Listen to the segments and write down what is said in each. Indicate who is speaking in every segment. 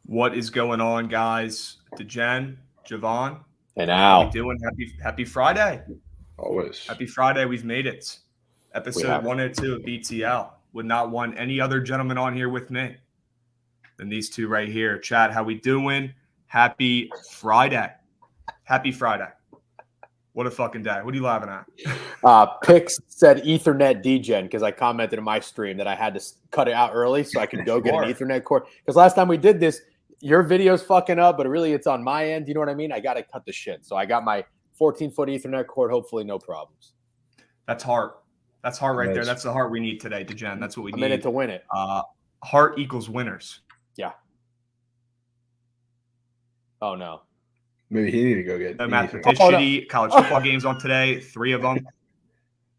Speaker 1: What is going on, guys? Dejen, Jovan,
Speaker 2: And
Speaker 1: how
Speaker 2: now
Speaker 1: we doing? Happy Friday.
Speaker 3: Always.
Speaker 1: Happy Friday. We've made it. Episode 102 of BTL. Would not want any other gentleman on here with me than these two right here. Chad, how we doing? Happy Friday. Happy Friday. What a fucking day. What are you laughing at?
Speaker 2: Pix said Ethernet degen because I commented in my stream that I had to cut it out early so I could go get an Ethernet cord. Because last time we did this, your video's fucking up, but really it's on my end. You know what I mean? I got to cut the shit. So I got my 14-foot Ethernet cord. Hopefully no problems.
Speaker 1: That's heart. That's heart right there. That's the heart we need today, Dejen. That's what we need.
Speaker 2: I'm in it to win it.
Speaker 1: Heart equals winners.
Speaker 2: Yeah. Oh, no.
Speaker 3: Maybe he need to go get
Speaker 1: shitty college football games on today. 3 of them.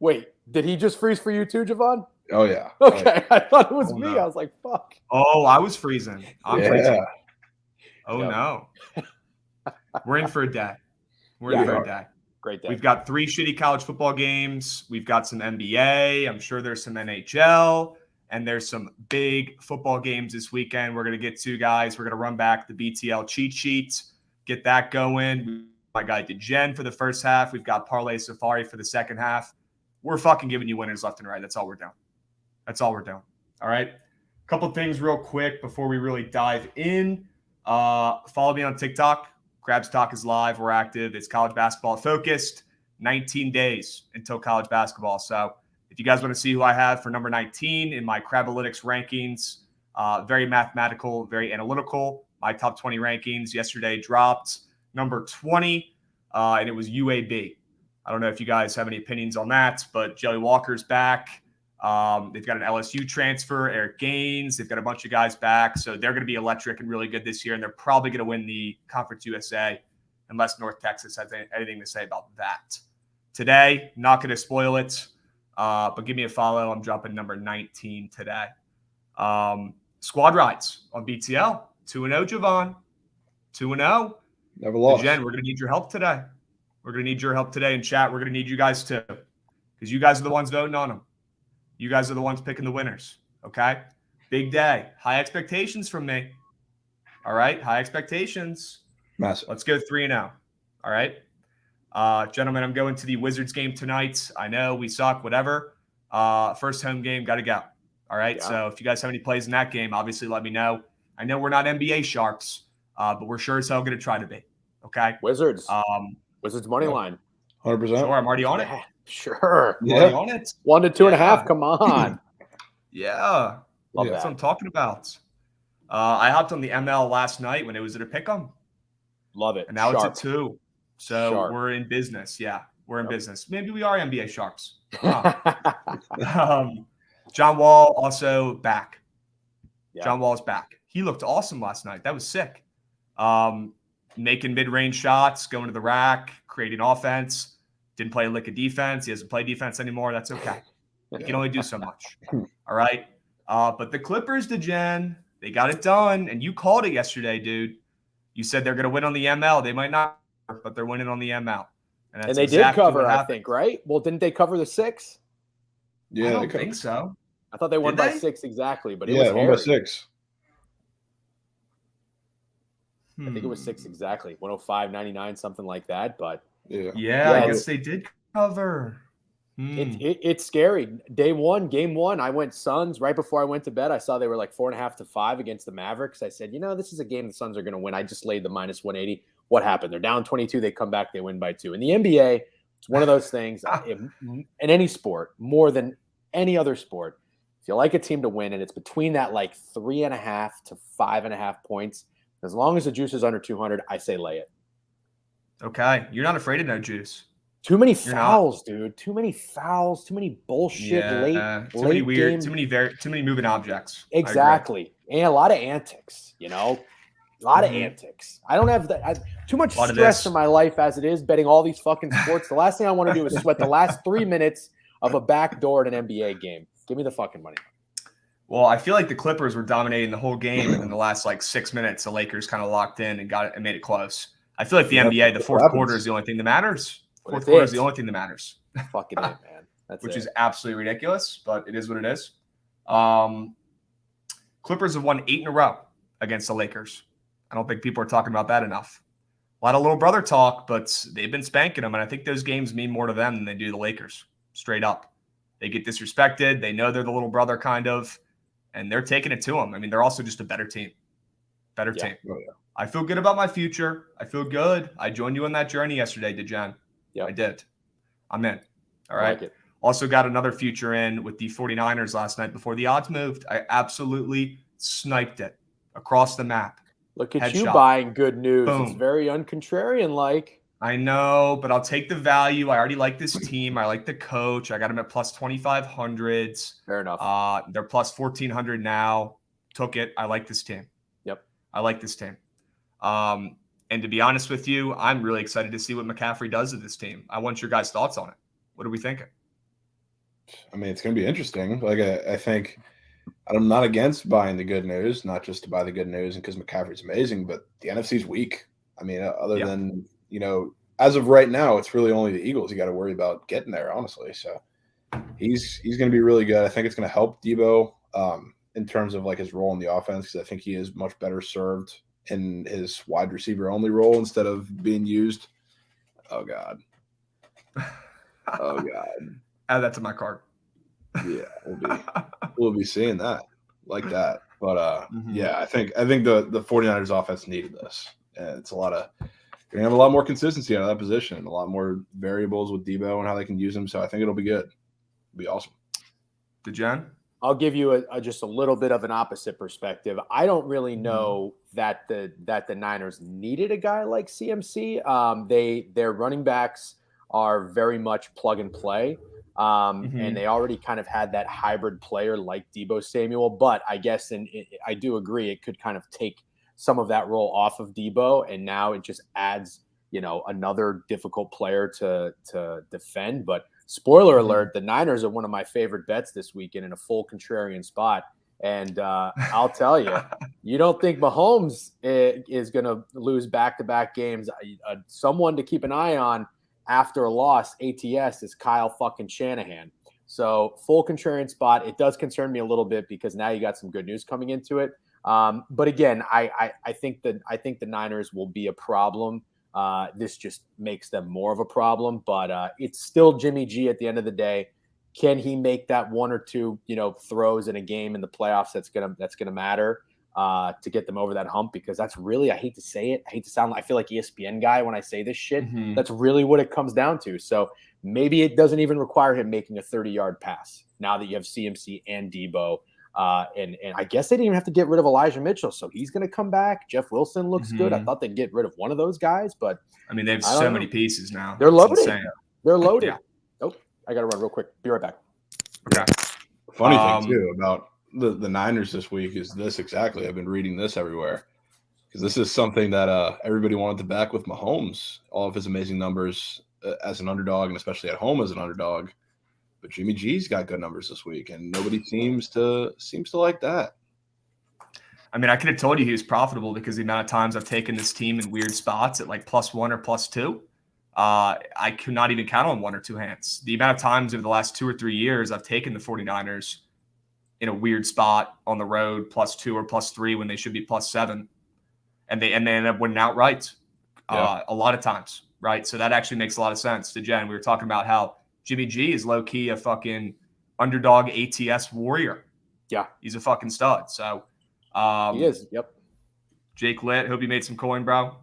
Speaker 2: Wait, did he just freeze for you too, Jovan?
Speaker 3: Oh, yeah.
Speaker 2: Okay, I thought it was me. No. I was like, fuck.
Speaker 1: Oh, I was freezing. I'm freezing. Oh,
Speaker 2: Yep.
Speaker 1: no. We're in for a day. We're in for a day.
Speaker 2: Great day.
Speaker 1: We've got 3 shitty college football games. We've got some NBA. I'm sure there's some NHL. And there's some big football games this weekend we're going to get to, guys. We're going to run back the BTL cheat sheets. Get that going. My guy Dejen for the first half. We've got Parlay Safari for the second half. We're fucking giving you winners left and right. That's all we're doing. That's all we're doing. All right. A couple things real quick before we really dive in. Follow me on TikTok. Krabs Talk is live. We're active. It's college basketball focused. 19 days until college basketball. So if you guys want to see who I have for number 19 in my Crabalytics rankings, very mathematical, very analytical. My top 20 rankings yesterday dropped number 20, and it was UAB. I don't know if you guys have any opinions on that, but Jelly Walker's back. They've got an LSU transfer, Eric Gaines. They've got a bunch of guys back, so they're going to be electric and really good this year, and they're probably going to win the Conference USA unless North Texas has anything to say about that. Today, not going to spoil it, but give me a follow. I'm dropping number 19 today. Squad rides on BTL. 2-0, Jovan. 2-0.
Speaker 3: Never lost.
Speaker 1: Jen, we're going to need your help today. We're going to need your help today in chat. We're going to need you guys too, because you guys are the ones voting on them. You guys are the ones picking the winners, okay? Big day. High expectations from me. All right? High expectations.
Speaker 3: Massive.
Speaker 1: Let's go 3-0. All right? Gentlemen, I'm going to the Wizards game tonight. I know we suck, whatever. First home game, got to go. All right? Yeah. So if you guys have any plays in that game, obviously let me know. I know we're not NBA sharps, but we're sure as hell going to try to be. Okay?
Speaker 2: Wizards. Wizards money line.
Speaker 3: 100%.
Speaker 1: Sure, I'm already on it.
Speaker 2: Sure.
Speaker 1: I'm already on it.
Speaker 2: 1 to 2.5. Come on.
Speaker 1: Yeah.
Speaker 2: Love
Speaker 1: That's
Speaker 2: that.
Speaker 1: what I'm talking about. I hopped on the ML last night when it was at a pick'em.
Speaker 2: Love it.
Speaker 1: And now
Speaker 2: Sharp.
Speaker 1: it's at 2. So
Speaker 2: Sharp.
Speaker 1: we're in business. Yeah, we're in business. Maybe we are NBA sharps. John Wall also back. Yeah. John Wall is back. He looked awesome last night. That was sick. Making mid-range shots, going to the rack, creating offense. Didn't play a lick of defense. He doesn't play defense anymore. That's okay. He can only do so much. All right. But the Clippers, Dejen, they got it done. And you called it yesterday, dude. You said they're going to win on the ML. They might not, but they're winning on the ML.
Speaker 2: And they did cover, I think, right? Well, didn't they cover the 6?
Speaker 3: Yeah,
Speaker 1: I don't think so.
Speaker 2: I thought they won by 6 exactly, but it
Speaker 3: was
Speaker 2: hairy.
Speaker 3: 1 by 6.
Speaker 2: I think it was 6 exactly, 105-99, something like that. But
Speaker 1: yeah, I guess they did cover.
Speaker 2: It's scary. Day 1, game 1, I went Suns. Right before I went to bed, I saw they were like 4.5 to 5 against the Mavericks. I said, this is a game the Suns are going to win. I just laid the minus 180. What happened? They're down 22. They come back. They win by 2. In the NBA, it's one of those things in any sport, more than any other sport. If you like a team to win, and it's between that like 3.5 to 5.5 points, as long as the juice is under 200, I say lay it.
Speaker 1: Okay. You're not afraid of no juice.
Speaker 2: Too many fouls, dude. Too many fouls. Too many bullshit.
Speaker 1: Too many weird. Too many moving objects.
Speaker 2: Exactly, and a lot of antics. A lot of antics. I don't have too much stress in my life as it is betting all these fucking sports. The last thing I want to do is sweat the last 3 minutes of a backdoor at an NBA game. Give me the fucking money.
Speaker 1: Well, I feel like the Clippers were dominating the whole game, and in the last 6 minutes, the Lakers kind of locked in and got it and made it close. I feel like the NBA, the fourth quarter is the only thing that matters. Fourth quarter is the only thing that matters.
Speaker 2: Fucking it, man.
Speaker 1: which is absolutely ridiculous, but it is what it is. Clippers have won 8 in a row against the Lakers. I don't think people are talking about that enough. A lot of little brother talk, but they've been spanking them, and I think those games mean more to them than they do the Lakers, straight up. They get disrespected. They know they're the little brother kind of, and they're taking it to them. I mean, they're also just a better team. Better team. Oh, yeah. I feel good about my future. I feel good. I joined you on that journey yesterday, Dejan. Yeah, I did. I'm in. All right. Like also got another future in with the 49ers last night before the odds moved. I absolutely sniped it across the map.
Speaker 2: Look at you buying good news.
Speaker 1: Boom.
Speaker 2: It's very uncontrarian-like.
Speaker 1: I know, but I'll take the value. I already like this team. I like the coach. I got him at plus 2,500s.
Speaker 2: Fair enough.
Speaker 1: They're plus 1,400 now. Took it. I like this team.
Speaker 2: Yep.
Speaker 1: I like this team. And to be honest with you, I'm really excited to see what McCaffrey does to this team. I want your guys' thoughts on it. What are we thinking?
Speaker 3: I mean, it's going to be interesting. Like, I think I'm not against buying the good news, not just to buy the good news and because McCaffrey's amazing, but the NFC's weak. I mean, other than, as of right now, it's really only the Eagles you got to worry about getting there, honestly. So he's going to be really good. I think it's going to help Debo in terms of like his role in the offense, because I think he is much better served in his wide receiver only role instead of being used. Oh God. Oh God.
Speaker 1: Add that to my card.
Speaker 3: Yeah, we'll be seeing that like that. But yeah, I think the 49ers offense needed this. And it's they're gonna have a lot more consistency out of that position, a lot more variables with Debo and how they can use him. So I think it'll be good. It'll be awesome.
Speaker 1: Dejan?
Speaker 2: I'll give you just a little bit of an opposite perspective. I don't really know that the Niners needed a guy like CMC. Their running backs are very much plug and play. And they already kind of had that hybrid player like Deebo Samuel. But I guess, I do agree, it could kind of take some of that role off of Deebo. And now it just adds, another difficult player to defend. But spoiler alert, the Niners are one of my favorite bets this weekend in a full contrarian spot. And I'll tell you, you don't think Mahomes is going to lose back-to-back games. Someone to keep an eye on after a loss, ATS, is Kyle fucking Shanahan. So full contrarian spot. It does concern me a little bit because now you got some good news coming into it. But again, I think the Niners will be a problem. This just makes them more of a problem. But it's still Jimmy G at the end of the day. Can he make that one or two throws in a game in the playoffs that's gonna matter to get them over that hump? Because that's really, I hate to say it, I hate to sound like I feel like ESPN guy when I say this shit. That's really what it comes down to. So maybe it doesn't even require him making a 30-yard pass now that you have CMC and Debo. And I guess they didn't even have to get rid of Elijah Mitchell, so he's going to come back. Jeff Wilson looks good. I thought they'd get rid of one of those guys, but
Speaker 1: I mean, they have so many pieces now.
Speaker 2: They're loaded. They're loaded. Yeah. Oh, I got to run real quick. Be right back.
Speaker 1: Okay.
Speaker 3: Funny thing too about the Niners this week is this exactly. I've been reading this everywhere because this is something that everybody wanted to back with Mahomes. All of his amazing numbers as an underdog, and especially at home as an underdog. But Jimmy G's got good numbers this week, and nobody seems to like that.
Speaker 1: I mean, I could have told you he was profitable because the amount of times I've taken this team in weird spots at like +1 or +2. I could not even count on one or two hands. The amount of times over the last 2 or 3 years I've taken the 49ers in a weird spot on the road, +2 or +3 when they should be +7. And they end up winning outright a lot of times, right? So that actually makes a lot of sense. To Jen, we were talking about how Jimmy G is low-key a fucking underdog ATS warrior.
Speaker 2: Yeah.
Speaker 1: He's a fucking stud. So
Speaker 2: he is. Yep.
Speaker 1: Jake Litt, hope you made some coin, bro.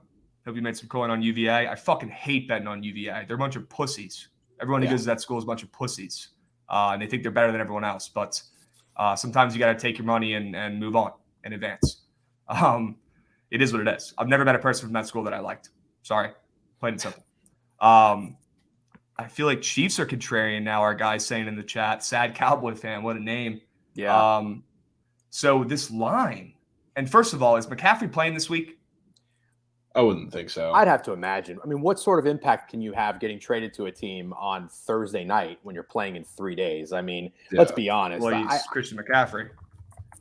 Speaker 1: Hope you made some coin on UVA. I fucking hate betting on UVA. They're a bunch of pussies. Everyone who goes to that school is a bunch of pussies. And they think they're better than everyone else. But sometimes you got to take your money and move on in advance. It is what it is. I've never met a person from that school that I liked. Sorry. Plain and simple. I feel like Chiefs are contrarian now, our guy's saying in the chat. Sad Cowboy fan. What a name.
Speaker 2: Yeah.
Speaker 1: So this line. And first of all, is McCaffrey playing this week?
Speaker 3: I wouldn't think so.
Speaker 2: I'd have to imagine. I mean, what sort of impact can you have getting traded to a team on Thursday night when you're playing in 3 days? I mean, let's be honest.
Speaker 1: Well, he's Christian McCaffrey.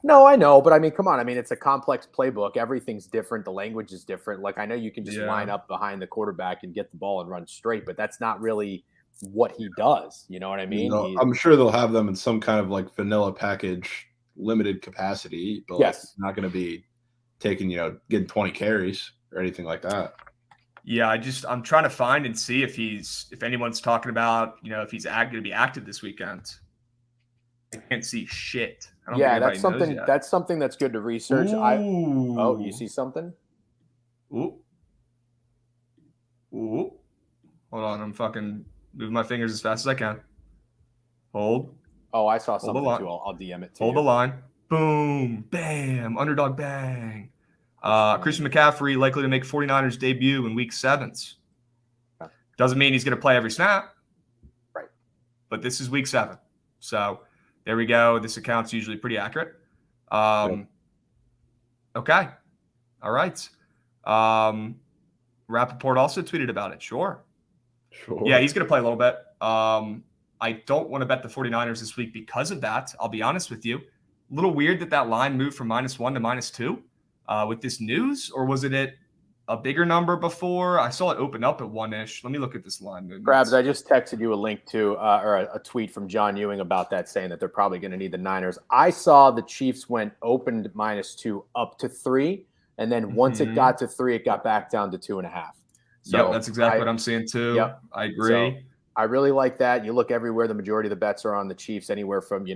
Speaker 2: No, I know. But I mean, come on. I mean, it's a complex playbook. Everything's different. The language is different. Like, I know you can just line up behind the quarterback and get the ball and run straight, but that's not really what he does. You know what I mean?
Speaker 3: I'm sure they'll have them in some kind of like vanilla package, limited capacity, but like, it's not going to be taking, getting 20 carries or anything like that.
Speaker 1: Yeah, I'm trying to find and see if anyone's talking about, if he's going to be active this weekend. I can't see shit. I don't think
Speaker 2: that's something.
Speaker 1: knows yet.
Speaker 2: That's something that's good to research. You see something?
Speaker 1: Ooh. Hold on, I'm fucking moving my fingers as fast as I can. Hold.
Speaker 2: Oh, I saw something too. I'll DM it to
Speaker 1: you. Hold the line. Boom. Bam. Underdog bang. Christian McCaffrey likely to make 49ers debut in week 7. Doesn't mean he's going to play every snap.
Speaker 2: Right.
Speaker 1: But this is week 7. So there we go. This account's usually pretty accurate. Okay. All right. Rappaport also tweeted about it. Sure. Yeah, he's going to play a little bit. I don't want to bet the 49ers this week because of that. I'll be honest with you. A little weird that line moved from -1 to -2 with this news, or was it at a bigger number before? I saw it open up at 1-ish. Let me look at this line movement.
Speaker 2: Krabs, I just texted you a link to or a tweet from John Ewing about that, saying that they're probably going to need the Niners. I saw the Chiefs opened -2 up to 3, and then once it got to 3, it got back down to 2.5.
Speaker 1: So that's exactly what I'm seeing too.
Speaker 2: Yep.
Speaker 1: I agree.
Speaker 2: So I really like that. You look everywhere, the majority of the bets are on the Chiefs, anywhere from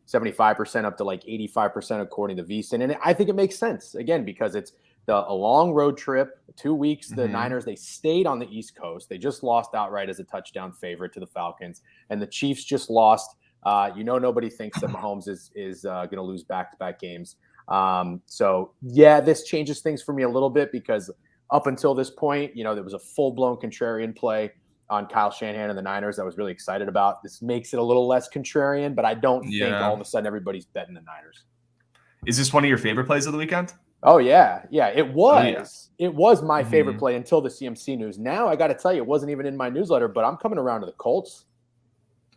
Speaker 2: 75% up to like 85% according to VSiN. And I think it makes sense, again, because it's a long road trip, 2 weeks. The Niners, they stayed on the East Coast. They just lost outright as a touchdown favorite to the Falcons. And the Chiefs just lost. Nobody thinks that Mahomes is going to lose back-to-back games. This changes things for me a little bit, because up until this point, there was a full-blown contrarian play on Kyle Shanahan and the Niners that I was really excited about. This makes it a little less contrarian, but I don't think all of a sudden everybody's betting the Niners.
Speaker 1: Is this one of your favorite plays of the weekend?
Speaker 2: Oh, yeah. Yeah, it was. Oh, yeah. It was my favorite play until the CMC news. Now, I got to tell you, it wasn't even in my newsletter, but I'm coming around to the Colts.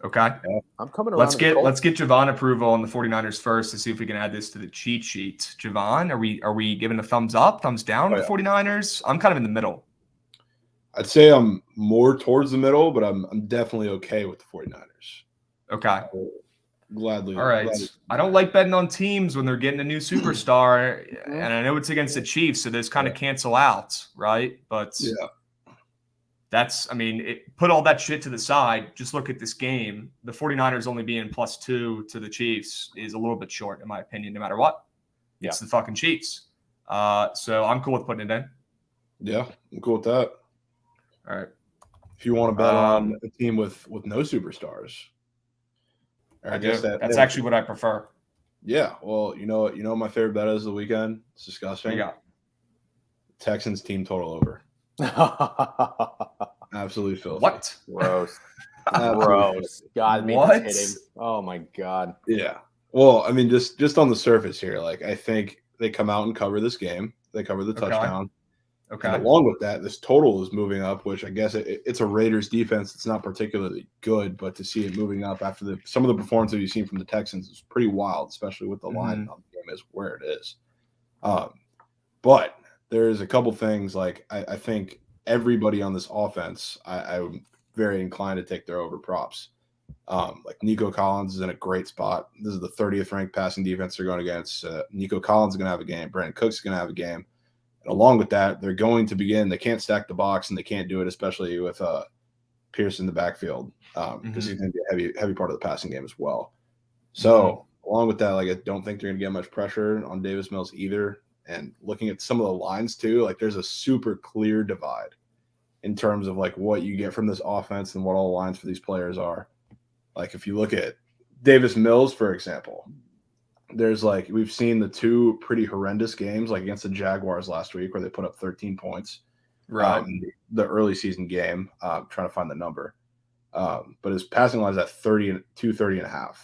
Speaker 1: Okay.
Speaker 2: I'm coming around
Speaker 1: Let's get Jovan approval on the 49ers first to see if we can add this to the cheat sheet. Jovan, are we giving a thumbs up, thumbs down to the 49ers? I'm kind of in the middle.
Speaker 3: I'd say I'm more towards the middle, but I'm definitely okay with the 49ers.
Speaker 1: Okay.
Speaker 3: Gladly.
Speaker 1: All right. I don't like betting on teams when they're getting a new superstar, and I know it's against the Chiefs, so those kind of cancel out, right? But put all that shit to the side. Just look at this game. The 49ers only being +2 to the Chiefs is a little bit short, in my opinion, no matter what. It's the fucking Chiefs. So I'm cool with putting it in.
Speaker 3: Yeah, I'm cool with that.
Speaker 1: All right.
Speaker 3: If you want to bet on a team with no superstars,
Speaker 1: I guess that's actually what I prefer.
Speaker 3: Yeah. Well, you know my favorite bet is the weekend. It's disgusting.
Speaker 1: Yeah.
Speaker 3: Texans team total over. Absolutely filthy.
Speaker 1: What?
Speaker 2: Gross. Gross. God,
Speaker 1: what?
Speaker 2: Hitting. Oh my God.
Speaker 3: Yeah. Well, I mean, just on the surface here, like, I think they come out and cover this game. They cover the touchdown.
Speaker 1: Okay.
Speaker 3: And along with that, this total is moving up, which I guess it's a Raiders defense. It's not particularly good, but to see it moving up after some of the performances you've seen from the Texans is pretty wild, especially with the line on the game is where it is. But there's a couple things, like I think everybody on this offense, I'm very inclined to take their over props. Like Nico Collins is in a great spot. This is the 30th ranked passing defense they're going against. Nico Collins is going to have a game. Brandon Cooks is going to have a game. And along with that, they're going to begin. They can't stack the box, and they can't do it, especially with Pierce in the backfield, because he's going to be a heavy part of the passing game as well. So along with that, like, I don't think they're going to get much pressure on Davis Mills either. And looking at some of the lines too, like, there's a super clear divide in terms of like what you get from this offense and what all the lines for these players are. Like, if you look at Davis Mills, for example, there's like, we've seen the two pretty horrendous games, like against the Jaguars last week, where they put up 13 points.
Speaker 1: Right.
Speaker 3: The early season game, trying to find the number. But his passing line is at 230.5.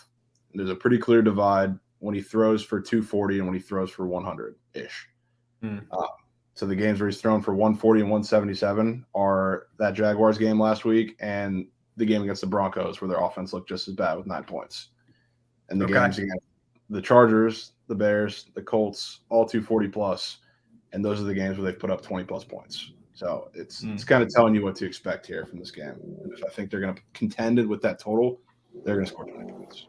Speaker 3: There's a pretty clear divide when he throws for 240 and when he throws for 100-ish. So the games where he's thrown for 140 and 177 are that Jaguars game last week and the game against the Broncos, where their offense looked just as bad with 9 points. And the games against the Chargers, the Bears, the Colts, all 240 plus. And those are the games where they've put up 20 plus points. So it's kind of telling you what to expect here from this game. And if I think they're going to contend with that total, they're going to score 20 points.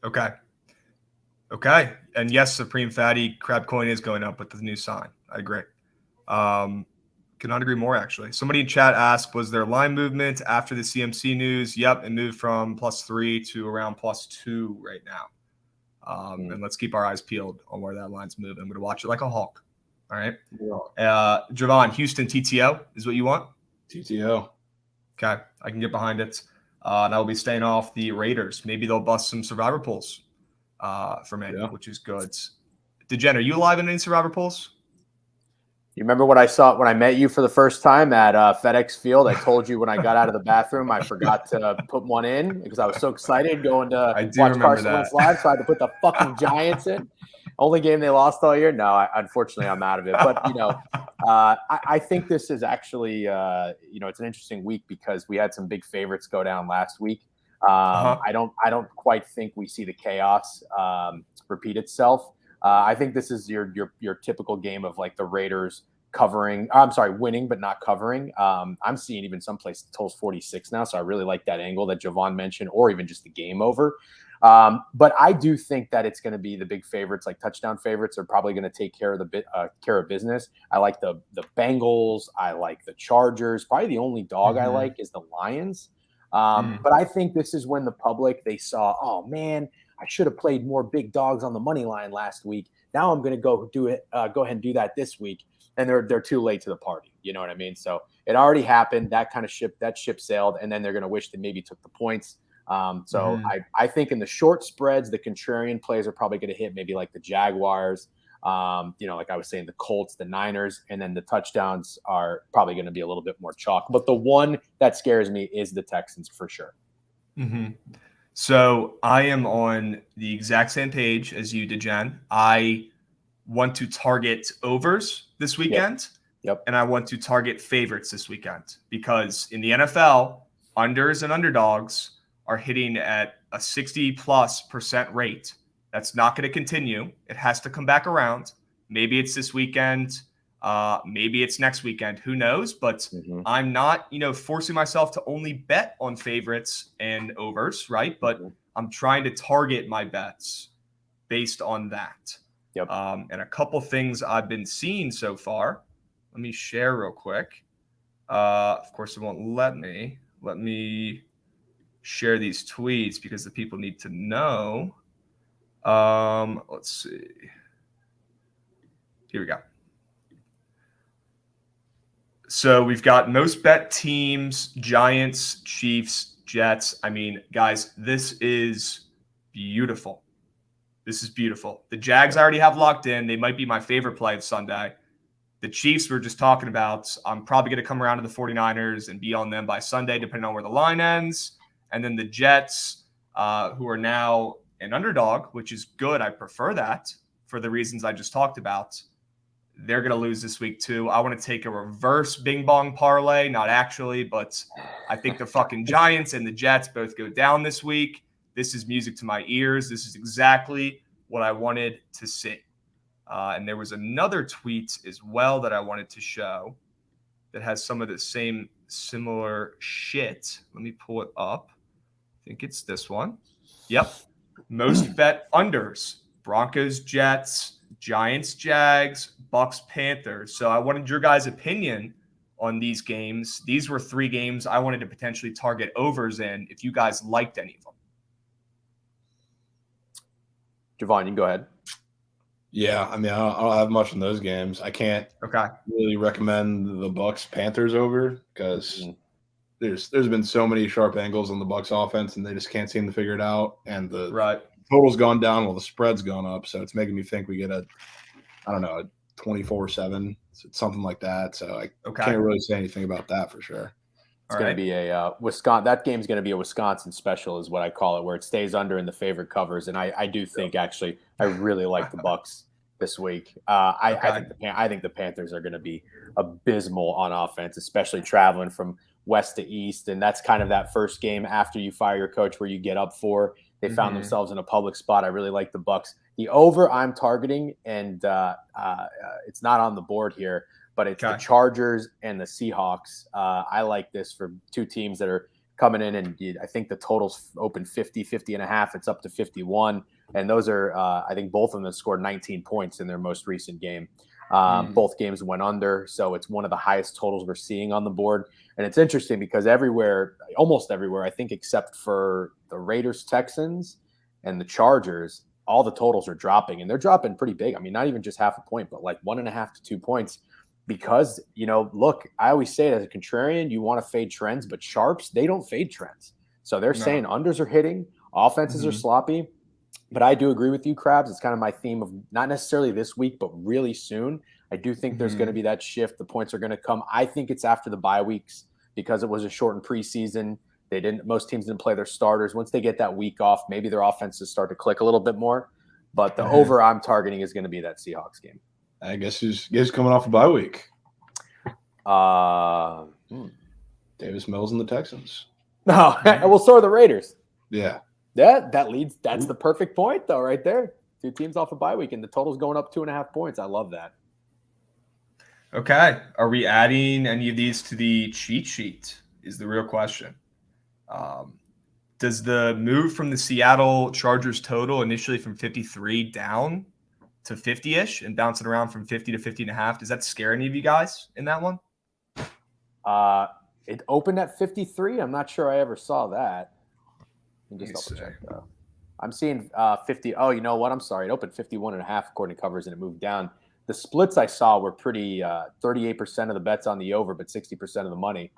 Speaker 1: Okay. And yes, Supreme Fatty Crab Coin is going up with the new sign. I agree. Cannot agree more, actually. Somebody in chat asked, was there line movement after the CMC news? Yep, it moved from +3 to around +2 right now. And let's keep our eyes peeled on where that line's moving. I'm going to watch it like a hawk. All right. Jovan, Houston TTO is what you want?
Speaker 3: TTO.
Speaker 1: Okay. I can get behind it. And I will be staying off the Raiders. Maybe they'll bust some survivor pools for me, which is good. DeGen, are you alive in any survivor pools?
Speaker 2: You remember what I saw when I met you for the first time at FedEx Field? I told you when I got out of the bathroom, I forgot to put one in because I was so excited going to watch Carson Wentz live. So I had to put the fucking Giants in. Only game they lost all year. No, unfortunately, I'm out of it. But, I think this is actually, it's an interesting week because we had some big favorites go down last week. I don't quite think we see the chaos repeat itself. I think this is your typical game of like the Raiders winning but not covering. I'm seeing even some places the total's 46 now, so I really like that angle that Jovan mentioned, or even just the game over. But I do think that it's going to be the big favorites, like touchdown favorites, are probably going to take care of business. I like the Bengals. I like the Chargers. Probably the only dog I like is the Lions. But I think this is when the public, they saw, oh man, I should have played more big dogs on the money line last week. Now I'm going to go ahead and do that this week. And they're too late to the party. You know what I mean? So it already happened. That ship sailed, and then they're going to wish they maybe took the points. I think in the short spreads, the contrarian plays are probably going to hit maybe like the Jaguars, like I was saying, the Colts, the Niners, and then the touchdowns are probably going to be a little bit more chalk. But the one that scares me is the Texans for sure.
Speaker 1: Mm-hmm. So I am on the exact same page as you, DeGen. I want to target overs this weekend.
Speaker 2: Yep.
Speaker 1: And I want to target favorites this weekend because in the NFL, unders and underdogs are hitting at a 60+% rate. That's not going to continue. It has to come back around. Maybe it's this weekend. Maybe it's next weekend. Who knows? But I'm not, forcing myself to only bet on favorites and overs, right? But I'm trying to target my bets based on that.
Speaker 2: Yep.
Speaker 1: And a couple things I've been seeing so far. Let me share real quick. Of course, it won't let me. Let me share these tweets because the people need to know. Let's see. Here we go. So we've got most bet teams, Giants, Chiefs, Jets. I mean, guys, this is beautiful. This is beautiful. The Jags I already have locked in. They might be my favorite play of Sunday. The Chiefs we're just talking about. I'm probably going to come around to the 49ers and be on them by Sunday, depending on where the line ends. And then the Jets, who are now an underdog, which is good. I prefer that for the reasons I just talked about. They're going to lose this week too. I want to take a reverse bing bong parlay. Not actually, but I think the fucking Giants and the Jets both go down this week. This is music to my ears. This is exactly what I wanted to see. And there was another tweet as well that I wanted to show that has some of the same similar shit. Let me pull it up. I think it's this one. Yep. Most bet unders. Broncos, Jets, Giants, Jags, Bucks, Panthers. So I wanted your guys' opinion on these games. These were 3 games I wanted to potentially target overs in if you guys liked any of them.
Speaker 2: Jovan, you can go ahead.
Speaker 3: Yeah, I mean, I don't have much in those games. I can't really recommend the Bucks Panthers over because there's been so many sharp angles on the Bucks offense and they just can't seem to figure it out. And the total's gone down while the spread's gone up, so it's making me think we get a 24-7, something like that. So I can't really say anything about that for sure.
Speaker 2: It's going to be a Wisconsin. That game's going to be a Wisconsin special, is what I call it, where it stays under and the favorite covers. And I do think actually I really like the Bucks this week. I think the Panthers are going to be abysmal on offense, especially traveling from west to east. And that's kind of that first game after you fire your coach where you get up for. They found themselves in a public spot. I really like the Bucks. The over I'm targeting, and it's not on the board here, but it's the Chargers and the Seahawks. I like this for two teams that are coming in, and I think the total's open 50 and a half. It's up to 51. And those are, I think both of them scored 19 points in their most recent game. Both games went under. So it's one of the highest totals we're seeing on the board. And it's interesting because almost everywhere, I think except for the Raiders, Texans, and the Chargers, all the totals are dropping, and they're dropping pretty big. I mean, not even just half a point, but like 1.5 to 2 points. Because, look, I always say it as a contrarian, you want to fade trends, but sharps, they don't fade trends. So they're saying unders are hitting, offenses are sloppy. But I do agree with you, Krabs. It's kind of my theme of not necessarily this week, but really soon. I do think there's going to be that shift. The points are going to come. I think it's after the bye weeks because it was a shortened preseason. Most teams didn't play their starters. Once they get that week off, maybe their offenses start to click a little bit more. But the over I'm targeting is going to be that Seahawks game.
Speaker 3: I guess who's coming off a bye week? Davis Mills and the Texans.
Speaker 2: No, we'll start the Raiders.
Speaker 3: Yeah.
Speaker 2: That's the perfect point, though, right there. Two teams off a bye week, and the total's going up 2.5 points. I love that.
Speaker 1: Okay. Are we adding any of these to the cheat sheet is the real question. Does the move from the Seattle Chargers total initially from 53 down to 50-ish and bouncing around from 50 to 50.5, does that scare any of you guys in that one?
Speaker 2: It opened at 53. I'm not sure I ever saw that. Just double check though. I'm seeing 50. Oh, you know what? I'm sorry. It opened 51.5 according to covers, and it moved down. The splits I saw were pretty 38% of the bets on the over, but 60% of the money.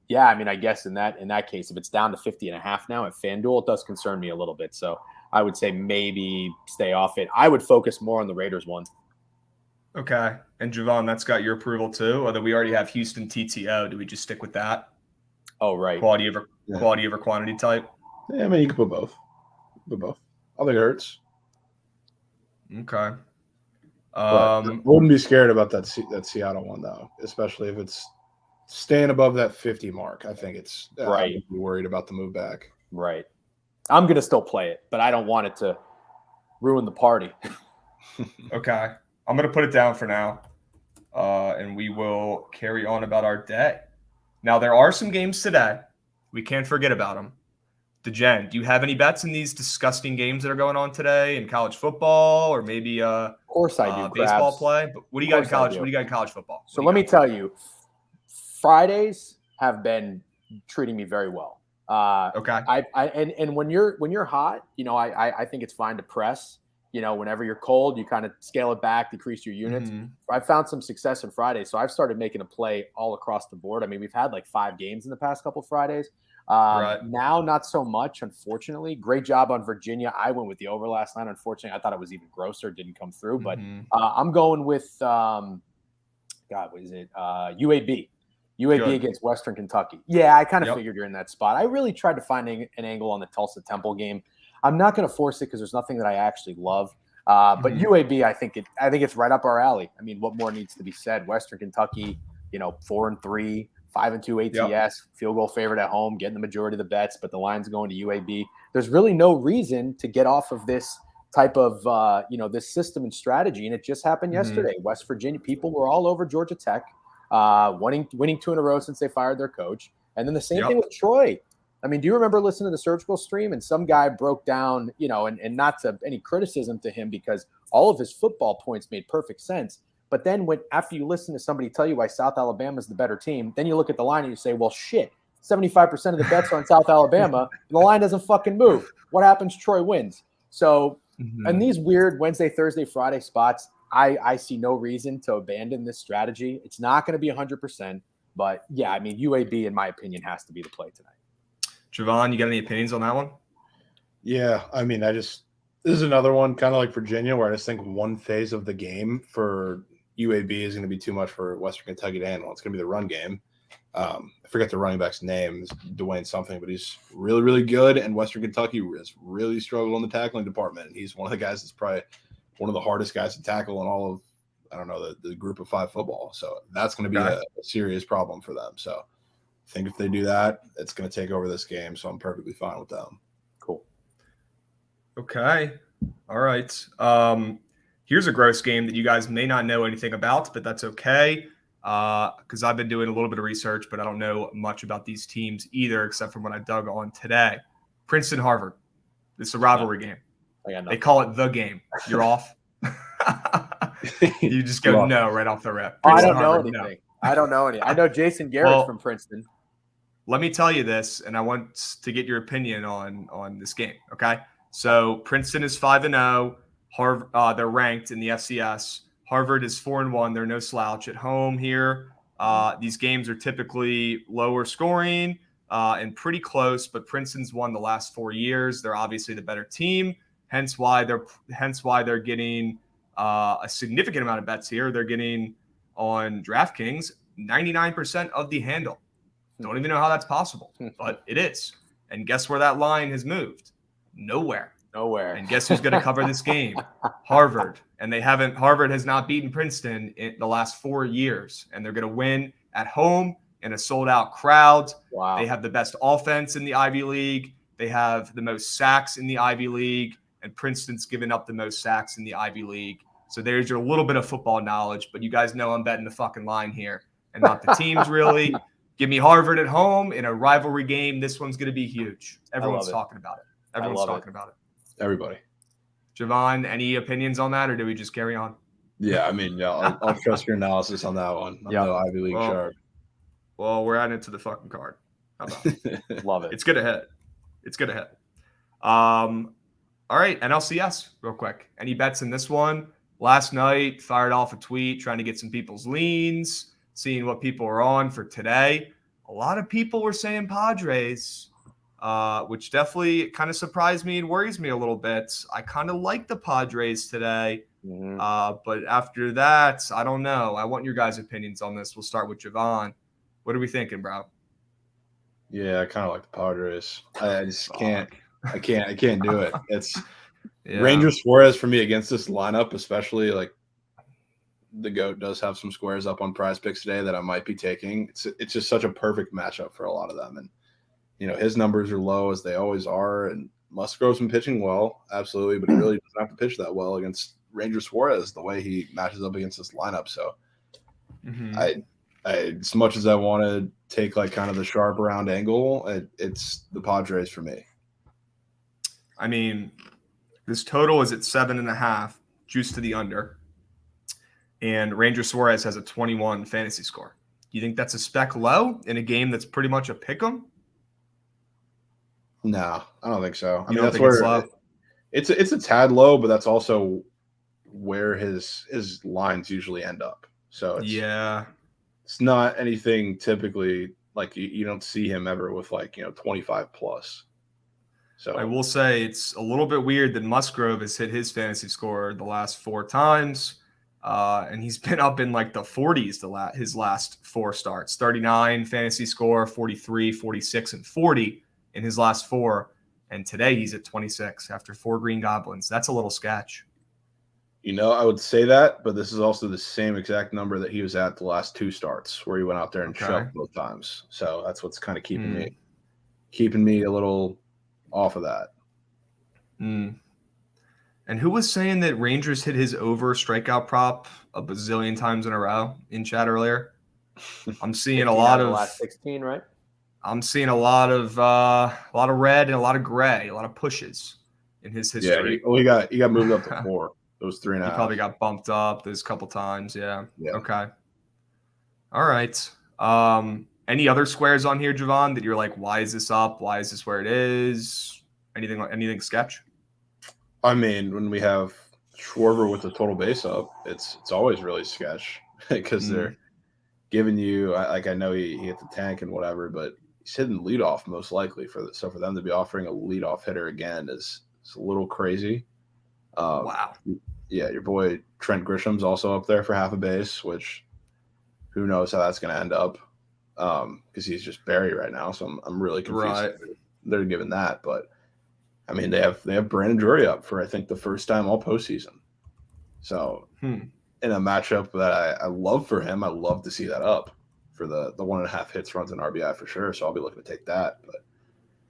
Speaker 2: Yeah, I mean, I guess in that case, if it's down to 50.5 now at FanDuel, it does concern me a little bit. So I would say maybe stay off it. I would focus more on the Raiders one.
Speaker 1: Okay. And Jovan, that's got your approval too? Although we already have Houston TTO. Do we just stick with that?
Speaker 2: Oh, right.
Speaker 1: Quality over quantity type?
Speaker 3: Yeah, I mean, you can put both. I think it hurts.
Speaker 1: Okay.
Speaker 3: I wouldn't be scared about that Seattle one, though, especially if it's staying above that 50 mark. I think it's
Speaker 2: right.
Speaker 3: I would be worried about the move back.
Speaker 2: Right. I'm going to still play it, but I don't want it to ruin the party.
Speaker 1: Okay. I'm going to put it down for now, and we will carry on about our day. Now, there are some games today. We can't forget about them. DeGen, do you have any bets in these disgusting games that are going on today in college football or maybe
Speaker 2: of course I do,
Speaker 1: baseball
Speaker 2: Krabs.
Speaker 1: Play? But what do you got in college? What do you got in college football?
Speaker 2: So let me tell you, Fridays have been treating me very well.
Speaker 1: Okay.
Speaker 2: And when you're hot, I think it's fine to press. Whenever you're cold, you kind of scale it back, decrease your units. I found some success in Fridays, so I've started making a play all across the board. I mean, we've had like 5 games in the past couple Fridays. Right. Now, not so much, unfortunately. Great job on Virginia. I went with the over last night. Unfortunately, I thought it was even grosser. Didn't come through. But I'm going with, UAB. UAB against Western Kentucky. Yeah, I kind of figured you're in that spot. I really tried to find an angle on the Tulsa Temple game. I'm not going to force it because there's nothing that I actually love. But UAB, I think it's right up our alley. I mean, what more needs to be said? Western Kentucky, 4-3, 5-2 ATS, field goal favorite at home, getting the majority of the bets, but the line's going to UAB. There's really no reason to get off of this type of this system and strategy, and it just happened yesterday. West Virginia people were all over Georgia Tech, winning 2 in a row since they fired their coach, and then the same thing with Troy. I mean, do you remember listening to the Surgical Stream? And some guy broke down, and not to any criticism to him because all of his football points made perfect sense. But then after you listen to somebody tell you why South Alabama is the better team, then you look at the line and you say, well, shit, 75% of the bets are on South Alabama, and the line doesn't fucking move. What happens? Troy wins. So in these weird Wednesday, Thursday, Friday spots, I see no reason to abandon this strategy. It's not going to be 100%. But, yeah, I mean, UAB, in my opinion, has to be the play tonight.
Speaker 1: Jovan, you got any opinions on that one?
Speaker 3: Yeah, I mean, this is another one kind of like Virginia where I just think one phase of the game for UAB is going to be too much for Western Kentucky to handle. It's going to be the run game. I forget the running back's name. It's Dwayne something, but he's really, really good. And Western Kentucky has really struggled in the tackling department. And he's one of the guys that's probably one of the hardest guys to tackle in all of, I don't know, the group of 5 football. So that's going to be a serious problem for them. So I think if they do that, it's going to take over this game. So I'm perfectly fine with them.
Speaker 2: Cool.
Speaker 1: Okay. All right. Here's a gross game that you guys may not know anything about, but that's okay. Because I've been doing a little bit of research, but I don't know much about these teams either, except for what I dug on today. Princeton, Harvard. This is a rivalry game. They call it the game. You're off. You just go no right off the rip.
Speaker 2: I don't know anything. No. I don't know any. I know Jason Garrett's from Princeton.
Speaker 1: Let me tell you this, and I want to get your opinion on this game. Okay, so Princeton is 5-0. Harvard, they're ranked in the FCS. Harvard is 4-1. They're no slouch at home here. These games are typically lower scoring and pretty close, but Princeton's won the last 4 years. They're obviously the better team. Hence why they're getting a significant amount of bets here. They're getting on DraftKings 99% of the handle. Don't even know how that's possible, but it is. And guess where that line has moved? Nowhere. And guess who's going to cover this game? Harvard. And Harvard has not beaten Princeton in the last 4 years. And they're going to win at home in a sold-out crowd.
Speaker 2: Wow.
Speaker 1: They have the best offense in the Ivy League. They have the most sacks in the Ivy League. And Princeton's given up the most sacks in the Ivy League. So there's your little bit of football knowledge. But you guys know I'm betting the fucking line here and not the teams really. Give me Harvard at home in a rivalry game. This one's going to be huge. Everyone's talking about it. Everyone's talking about it.
Speaker 3: Everybody.
Speaker 1: Jovan, any opinions on that, or do we just carry on?
Speaker 3: Yeah, I mean, yeah, I'll trust your analysis on that one. I'm no Ivy League sharp.
Speaker 1: Well, we're adding it to the fucking card. How about it?
Speaker 2: Love it.
Speaker 1: It's good to hit. It's good to hit. All right, NLCS, real quick. Any bets in this one? Last night, fired off a tweet trying to get some people's leans, seeing what people are on for today. A lot of people were saying Padres, which definitely kind of surprised me and worries me a little bit. I kind of like the Padres today, but after that, I don't know. I want your guys' opinions on this. We'll start with Jovan. What are we thinking, bro?
Speaker 3: Yeah, I kind of like the Padres. I just can't. I can't do it. It's Ranger Suarez for me against this lineup, especially like the GOAT does have some squares up on Prize Picks today that I might be taking. It's just such a perfect matchup for a lot of them. And, you know, his numbers are low as they always are. And Musgrove's been pitching well, absolutely, but he really doesn't have to pitch that well against Ranger Suarez the way he matches up against this lineup. So I as much as I want to take like kind of the sharp round angle, it's the Padres for me.
Speaker 1: I mean, this total is at 7.5, juice to the under. And Ranger Suarez has a 21 fantasy score. Do you think that's a spec low in a game that's pretty much a pick 'em?
Speaker 3: No, I don't think so. I mean,
Speaker 1: that's where
Speaker 3: it's a tad low, but that's also where his lines usually end up. So it's not anything typically like you don't see him ever with like 25 plus. So
Speaker 1: I will say it's a little bit weird that Musgrove has hit his fantasy score the last 4 times. And he's been up in like the 40s his last 4 starts. 39 fantasy score, 43, 46, and 40 in his last 4. And today he's at 26 after 4 Green Goblins. That's a little sketch.
Speaker 3: I would say that, but this is also the same exact number that he was at the last 2 starts where he went out there and shoved both times. So that's what's kind of keeping me a little off of that.
Speaker 1: And who was saying that Rangers hit his over strikeout prop a bazillion times in a row in chat earlier? I'm seeing a lot of
Speaker 2: last 16, right?
Speaker 1: I'm seeing a lot of red and a lot of gray, a lot of pushes in his history.
Speaker 3: Yeah, he got moved up to 4. It was 3.5.
Speaker 1: He probably got bumped up those couple times. Yeah. Okay. All right. Any other squares on here, Jovan, that you're like, why is this up? Why is this where it is? Anything sketch?
Speaker 3: I mean, when we have Schwarber with the total base up, it's always really sketch because they're giving you I know he hit the tank and whatever, but he's hitting leadoff most likely for them to be offering a leadoff hitter again is a little crazy.
Speaker 1: Wow.
Speaker 3: Yeah, your boy Trent Grisham's also up there for half a base, which who knows how that's going to end up because he's just Barry right now. So I'm really confused.
Speaker 1: Right.
Speaker 3: They're giving that, but I mean they have Brandon Drury up for I think the first time all postseason. So in a matchup that I love for him, I love to see that up for the 1.5 hits, runs, and RBI for sure. So I'll be looking to take that. But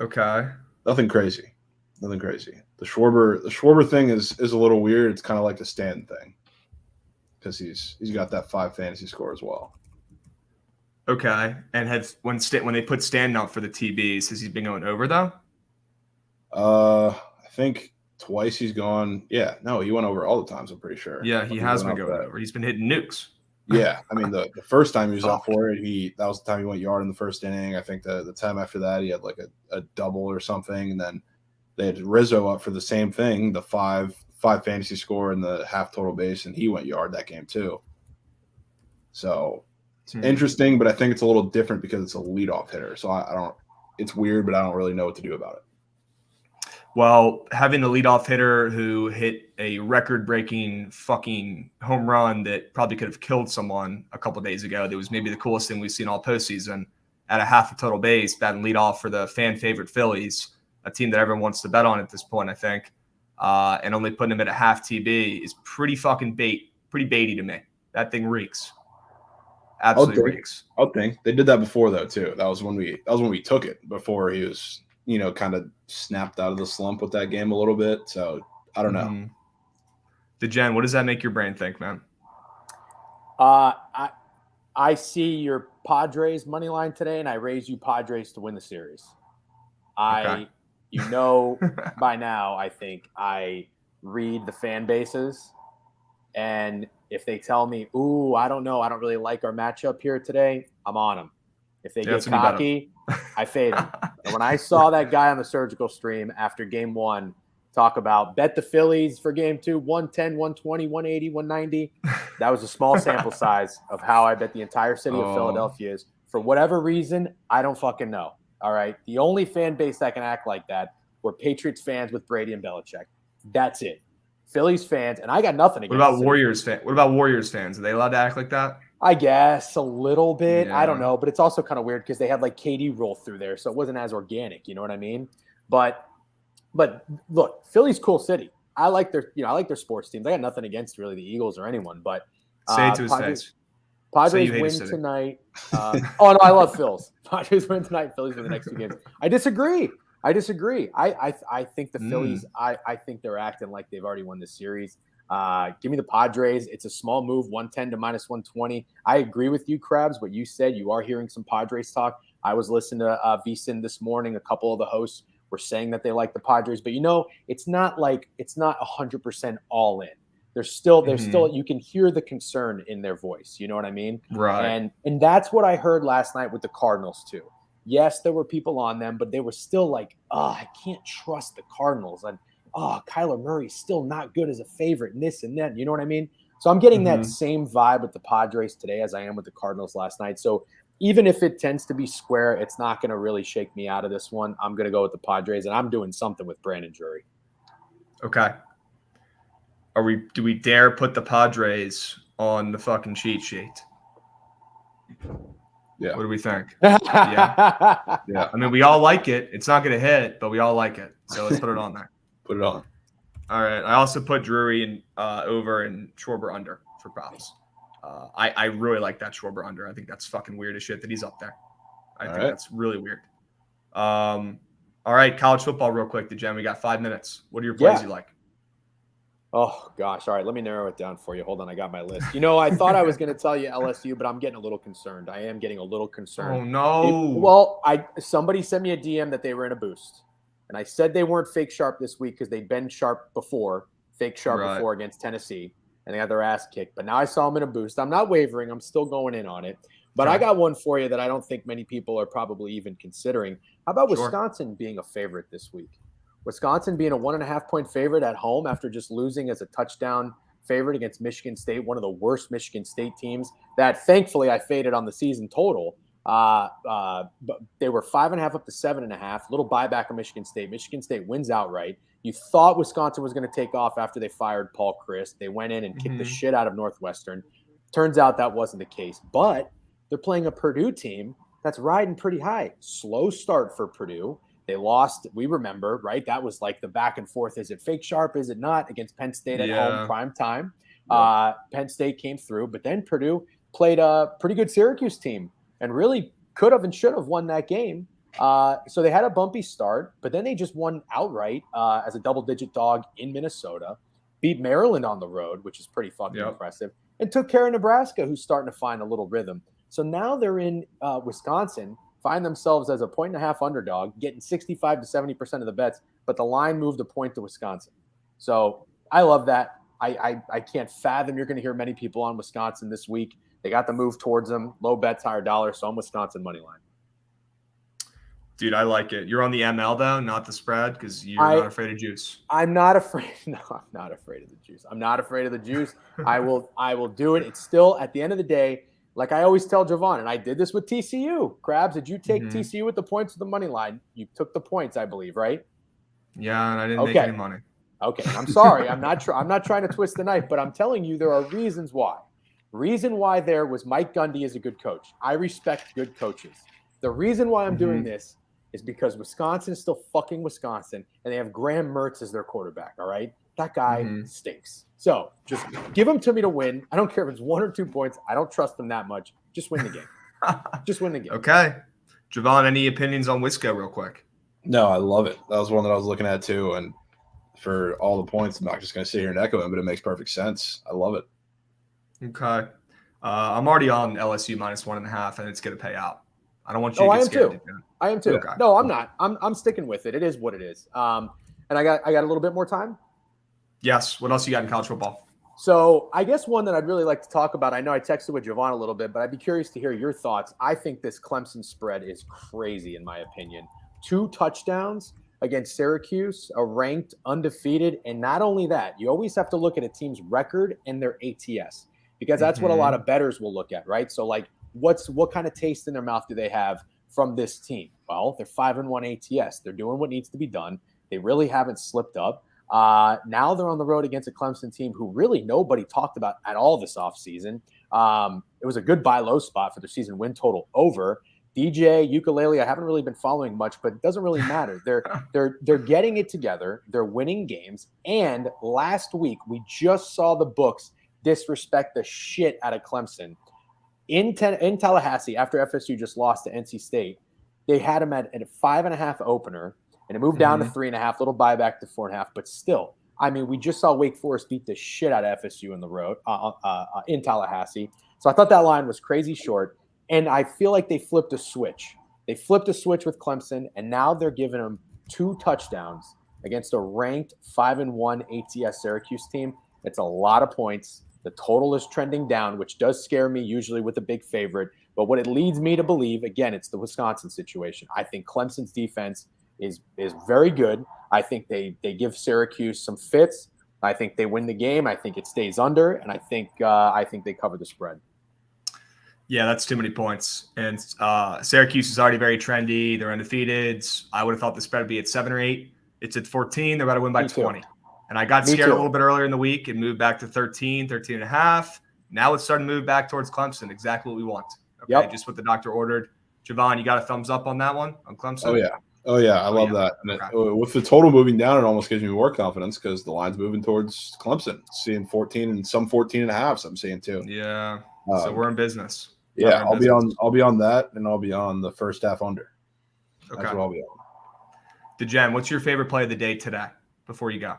Speaker 1: okay,
Speaker 3: nothing crazy. Nothing crazy. The Schwarber thing is a little weird. It's kind of like the Stanton thing because he's got that 5 fantasy score as well.
Speaker 1: Okay. And when they put Stanton out for the TBs, has he been going over though?
Speaker 3: I think twice he's gone. Yeah, no, he went over all the times. I'm pretty sure.
Speaker 1: Yeah, he has been going over. He's been hitting nukes.
Speaker 3: Yeah, I mean the first time he was up for it, that was the time he went yard in the first inning. I think the time after that he had like a double or something, and then they had Rizzo up for the same thing, the five fantasy score and the half total base, and he went yard that game too. So it's interesting, but I think it's a little different because it's a leadoff hitter. So I don't. It's weird, but I don't really know what to do about it.
Speaker 1: Well, having a leadoff hitter who hit a record-breaking fucking home run that probably could have killed someone a couple of days ago, that was maybe the coolest thing we've seen all postseason, at a half a total base, batting leadoff for the fan-favorite Phillies, a team that everyone wants to bet on at this point, I think, and only putting him at a half TB is pretty fucking pretty baity to me. That thing reeks. Absolutely reeks.
Speaker 3: I think they did that before though too. That was when we took it before he was, kind of snapped out of the slump with that game a little bit. So I don't know.
Speaker 1: Jen, what does that make your brain think, man?
Speaker 2: I see your Padres money line today, and I raise you Padres to win the series. Okay. By now, I think I read the fan bases, and if they tell me, "Ooh, I don't know, I don't really like our matchup here today," I'm on them. If they get cocky, I fade them. And when I saw that guy on the surgical stream after game 1 talk about bet the Phillies for game 2, 110, 120, 180, 190, that was a small sample size of how I bet the entire city of Philadelphia is. For whatever reason, I don't fucking know. All right. The only fan base that can act like that were Patriots fans with Brady and Belichick. That's it. Phillies fans, and I got nothing against.
Speaker 1: What about Warriors fans? What about Warriors fans? Are they allowed to act like that?
Speaker 2: I guess a little bit. Yeah. I don't know, but it's also kind of weird because they had like KD roll through there, so it wasn't as organic. You know what I mean? But look, Philly's cool city. I like their sports teams. I got nothing against really the Eagles or anyone, but
Speaker 1: say it to his face.
Speaker 2: Padres win tonight. Oh no, I love Phils. Padres win tonight. Phillies win the next 2 games. I disagree. I think the Phillies. I think they're acting like they've already won this series. Give me the Padres. It's a small move, 110 to minus 120. I agree with you, Krabs. What you said, you are hearing some Padres talk. I was listening to VSiN this morning. A couple of the hosts were saying that they like the Padres, but it's not 100% all in. There's still you can hear the concern in their voice. You know what I mean?
Speaker 1: Right.
Speaker 2: And that's what I heard last night with the Cardinals too. Yes, there were people on them, but they were still like, I can't trust the Cardinals. And Kyler Murray's still not good as a favorite and this and that. You know what I mean? So I'm getting that same vibe with the Padres today as I am with the Cardinals last night. So even if it tends to be square, it's not going to really shake me out of this one. I'm going to go with the Padres, and I'm doing something with Brandon Drury.
Speaker 1: Okay. Do we dare put the Padres on the fucking cheat sheet?
Speaker 3: Yeah.
Speaker 1: What do we think? Yeah. Yeah. I mean, we all like it. It's not going to hit, but we all like it. So let's put it on there.
Speaker 3: Put it on.
Speaker 1: All right. I also put Drury and over and Schwarber under for props. I really like that Schwarber under. I think that's fucking weird as shit that he's up there. I think that's really weird. All right. College football real quick, Jen. We got 5 minutes. What are your plays you like?
Speaker 2: Oh, gosh. All right. Let me narrow it down for you. Hold on. I got my list. I thought I was going to tell you LSU, but I'm getting a little concerned. I am getting a little concerned.
Speaker 1: Oh, no.
Speaker 2: Somebody sent me a DM that they were in a boost. And I said they weren't fake sharp this week because they'd been fake sharp before against Tennessee. And they got their ass kicked. But now I saw them in a boost. I'm not wavering. I'm still going in on it. But I got one for you that I don't think many people are probably even considering. How about Wisconsin being a favorite this week? Wisconsin being a 1.5-point favorite at home after just losing as a touchdown favorite against Michigan State, one of the worst Michigan State teams that thankfully I faded on the season total. But they were 5.5 up to 7.5. Little buyback of Michigan State. Michigan State wins outright. You thought Wisconsin was going to take off after they fired Paul Chryst. They went in and kicked the shit out of Northwestern. Turns out that wasn't the case. But they're playing a Purdue team that's riding pretty high. Slow start for Purdue. They lost. We remember, right? That was like the back and forth. Is it fake sharp? Is it not? Against Penn State at home, prime time. Penn State came through, but then Purdue played a pretty good Syracuse team and really could have and should have won that game. So they had a bumpy start, but then they just won outright as a double-digit dog in Minnesota, beat Maryland on the road, which is pretty fucking impressive, and took care of Nebraska, who's starting to find a little rhythm. So now they're in Wisconsin, find themselves as a 1.5 underdog, getting 65 to 70% of the bets, but the line moved a point to Wisconsin. So I love that. I can't fathom you're going to hear many people on Wisconsin this week. They got the move towards them. Low bets, higher dollars. So I'm Wisconsin money line.
Speaker 1: Dude, I like it. You're on the ML though, not the spread, because you're not afraid of juice.
Speaker 2: I'm not afraid. No, I'm not afraid of the juice. I'm not afraid of the juice. I will do it. It's still, at the end of the day, like I always tell Jovan, and I did this with TCU. Krabs, did you take TCU with the points of the money line? You took the points, I believe, right?
Speaker 1: Yeah, and I didn't make any money.
Speaker 2: Okay, I'm sorry. I'm not trying to twist the knife, but I'm telling you there are reasons why. Reason why there was Mike Gundy is a good coach. I respect good coaches. The reason why I'm doing this is because Wisconsin is still fucking Wisconsin, and they have Graham Mertz as their quarterback, all right? That guy stinks. So just give him to me to win. I don't care if it's 1 or 2 points. I don't trust them that much. Just win the game. Just win the game.
Speaker 1: Okay. Jovan, any opinions on Wisco real quick?
Speaker 3: No, I love it. That was one that I was looking at too, and for all the points, I'm not just going to sit here and echo him, but it makes perfect sense. I love it.
Speaker 1: Okay. I'm already on LSU -1.5, and it's going to pay out. I don't want you to
Speaker 2: I
Speaker 1: get
Speaker 2: am
Speaker 1: scared.
Speaker 2: too. I am too. Okay. No, I'm not. I'm sticking with it. It is what it is. And I got a little bit more time.
Speaker 1: Yes. What else you got in college football?
Speaker 2: So I guess one that I'd really like to talk about, I know I texted with Jovan a little bit, but I'd be curious to hear your thoughts. I think this Clemson spread is crazy, in my opinion. 2 touchdowns against Syracuse, a ranked undefeated. And not only that, you always have to look at a team's record and their ATS, because that's what a lot of bettors will look at, right? So like, what kind of taste in their mouth do they have from this team? Well, they're 5-1 ATS. They're doing what needs to be done. They really haven't slipped up. Now they're on the road against a Clemson team who really nobody talked about at all this offseason. It was a good buy low spot for their season win total over. DJ, Ukulele, I haven't really been following much, but it doesn't really matter. They're getting it together. They're winning games. And last week, we just saw the books disrespect the shit out of Clemson. In Tallahassee, after FSU just lost to NC State, they had them at a 5.5 opener, and it moved down to 3.5, little buyback to 4.5. But still, I mean, we just saw Wake Forest beat the shit out of FSU in the road in Tallahassee. So I thought that line was crazy short, and I feel like they flipped a switch. They flipped a switch with Clemson, and now they're giving them 2 touchdowns against a ranked 5-1 ATS Syracuse team. It's a lot of points. The total is trending down, which does scare me usually with a big favorite. But what it leads me to believe, again, it's the Wisconsin situation. I think Clemson's defense is very good. I think they give Syracuse some fits. I think they win the game. I think it stays under, and I think they cover the spread.
Speaker 1: Yeah, that's too many points. And Syracuse is already very trendy. They're undefeated. I would have thought the spread would be at 7 or 8. It's at 14. They're about to win by 20. And I got scared a little bit earlier in the week and moved back to 13.5. Now it's starting to move back towards Clemson. Exactly what we want. Okay, just what the doctor ordered. Jovan, you got a thumbs up on that one, on Clemson?
Speaker 3: Oh, yeah. I love that. And with the total moving down, it almost gives me more confidence because the line's moving towards Clemson. Seeing 14 and some 14.5. I'm seeing too.
Speaker 1: Yeah. So we're in business.
Speaker 3: Yeah, I'll be on that, and I'll be on the first half under.
Speaker 1: Okay.
Speaker 3: That's what I'll be on.
Speaker 1: DeGen, what's your favorite play of the day today before you go?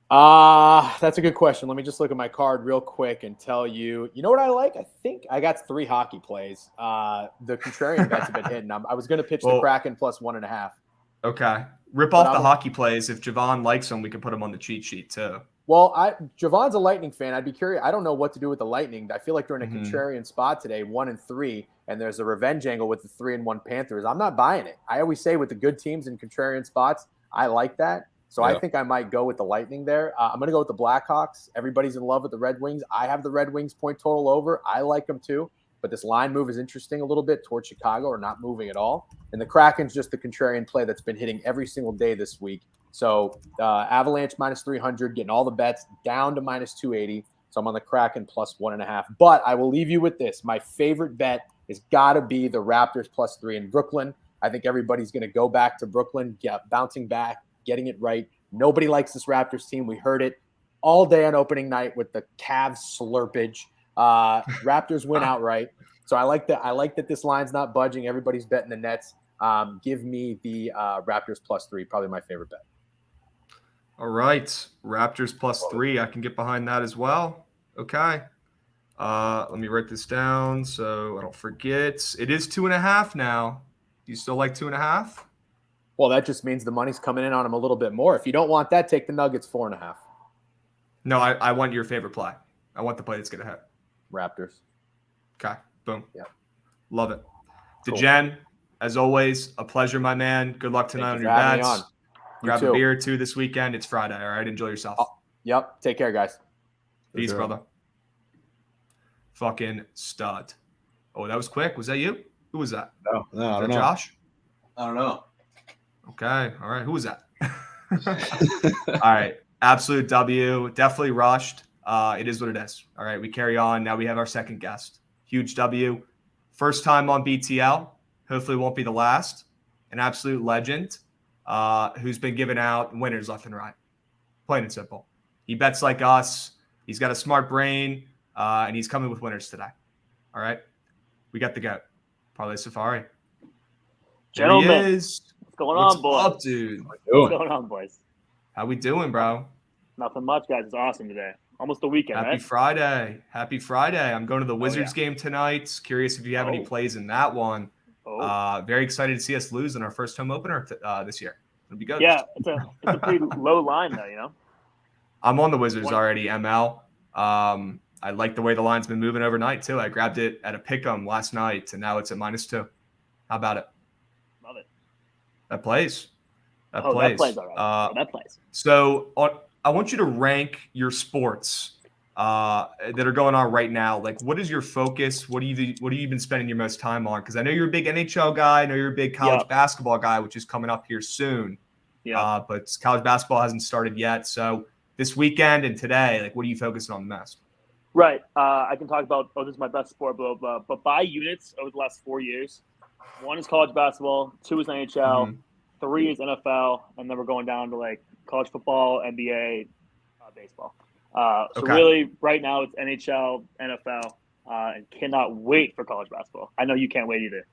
Speaker 2: That's a good question. Let me just look at my card real quick and tell you. You know what I like? I think I got 3 hockey plays. The contrarian bets have been hitting. I was going to pitch the Kraken +1.5.
Speaker 1: Okay. Rip off the hockey plays. If Jovan likes them, we can put them on the cheat sheet too.
Speaker 2: Well, Jovan's a Lightning fan. I'd be curious. I don't know what to do with the Lightning. I feel like they're in a contrarian spot today, 1-3, and there's a revenge angle with the 3-1 Panthers. I'm not buying it. I always say with the good teams in contrarian spots, I like that. So I think I might go with the Lightning there. I'm going to go with the Blackhawks. Everybody's in love with the Red Wings. I have the Red Wings point total over. I like them too. But this line move is interesting a little bit towards Chicago, or not moving at all. And the Kraken's just the contrarian play that's been hitting every single day this week. So Avalanche -300, getting all the bets down to -280. So I'm on the Kraken +1.5. But I will leave you with this. My favorite bet has got to be the Raptors +3 in Brooklyn. I think everybody's going to go back to Brooklyn, bouncing back, getting it right. Nobody likes this Raptors team. We heard it all day on opening night with the Cavs slurpage. Raptors win outright. So I like that. I like that this line's not budging. Everybody's betting the Nets. Give me the Raptors +3. Probably my favorite bet.
Speaker 1: All right. Raptors +3. I can get behind that as well. Okay. Let me write this down so I don't forget. It is 2.5 now. Do you still like 2.5?
Speaker 2: Well, that just means the money's coming in on them a little bit more. If you don't want that, take the Nuggets 4.5.
Speaker 1: No, I want your favorite play. I want the play that's going to hit.
Speaker 2: Raptors.
Speaker 1: Okay. Boom.
Speaker 2: Yeah.
Speaker 1: Love it.
Speaker 2: Cool.
Speaker 1: DeGen, as always, a pleasure, my man. Good luck tonight on your bets. Grab a beer too this weekend. It's Friday. All right. Enjoy yourself.
Speaker 2: Yep. Take care, guys.
Speaker 1: Peace, brother. Fucking stud. Oh, that was quick. Was that you? Who was that?
Speaker 3: No, I don't know.
Speaker 1: Josh?
Speaker 3: I don't know.
Speaker 1: Okay. All right. Who was that? All right. Absolute W. Definitely rushed. It is what it is. All right. We carry on. Now we have our second guest. Huge W. First time on BTL. Hopefully won't be the last. An absolute legend who's been giving out winners left and right. Plain and simple. He bets like us. He's got a smart brain, and he's coming with winners today. All right. We got the GOAT. Parlay Safari.
Speaker 4: Gentlemen,
Speaker 1: there he is.
Speaker 4: what's going on, boys?
Speaker 1: What's up, dude?
Speaker 4: What's going on, boys?
Speaker 1: How we doing, bro?
Speaker 4: Nothing much, guys. It's awesome today. Almost the weekend,
Speaker 1: Happy
Speaker 4: right?
Speaker 1: Friday. Happy Friday. I'm going to the Wizards game tonight. Curious if you have any plays in that one. Very excited to see us lose in our first home opener this year. It'll be good.
Speaker 4: Yeah, it's a pretty low line, though, you know?
Speaker 1: I'm on the Wizards already, ML. I like the way the line's been moving overnight, too. I grabbed it at a pick'em last night, and now it's at -2. How about it?
Speaker 4: Love it.
Speaker 1: That plays. That
Speaker 4: plays. That plays all right. That plays.
Speaker 1: So I want you to rank your sports that are going on right now. Like, what is your focus? What have you been spending your most time on? Because I know you're a big NHL guy. I know you're a big college basketball guy, which is coming up here soon.
Speaker 4: Yeah.
Speaker 1: But college basketball hasn't started yet. So this weekend and today, like, what are you focusing on the most?
Speaker 4: Right. I can talk about, this is my best sport, blah, blah, blah. But by units over the last 4 years, 1 is college basketball, 2 is NHL, 3 is NFL, and then we're going down to, like, college football, NBA, baseball. So really, right now, it's NHL, NFL, and cannot wait for college basketball. I know you can't wait either.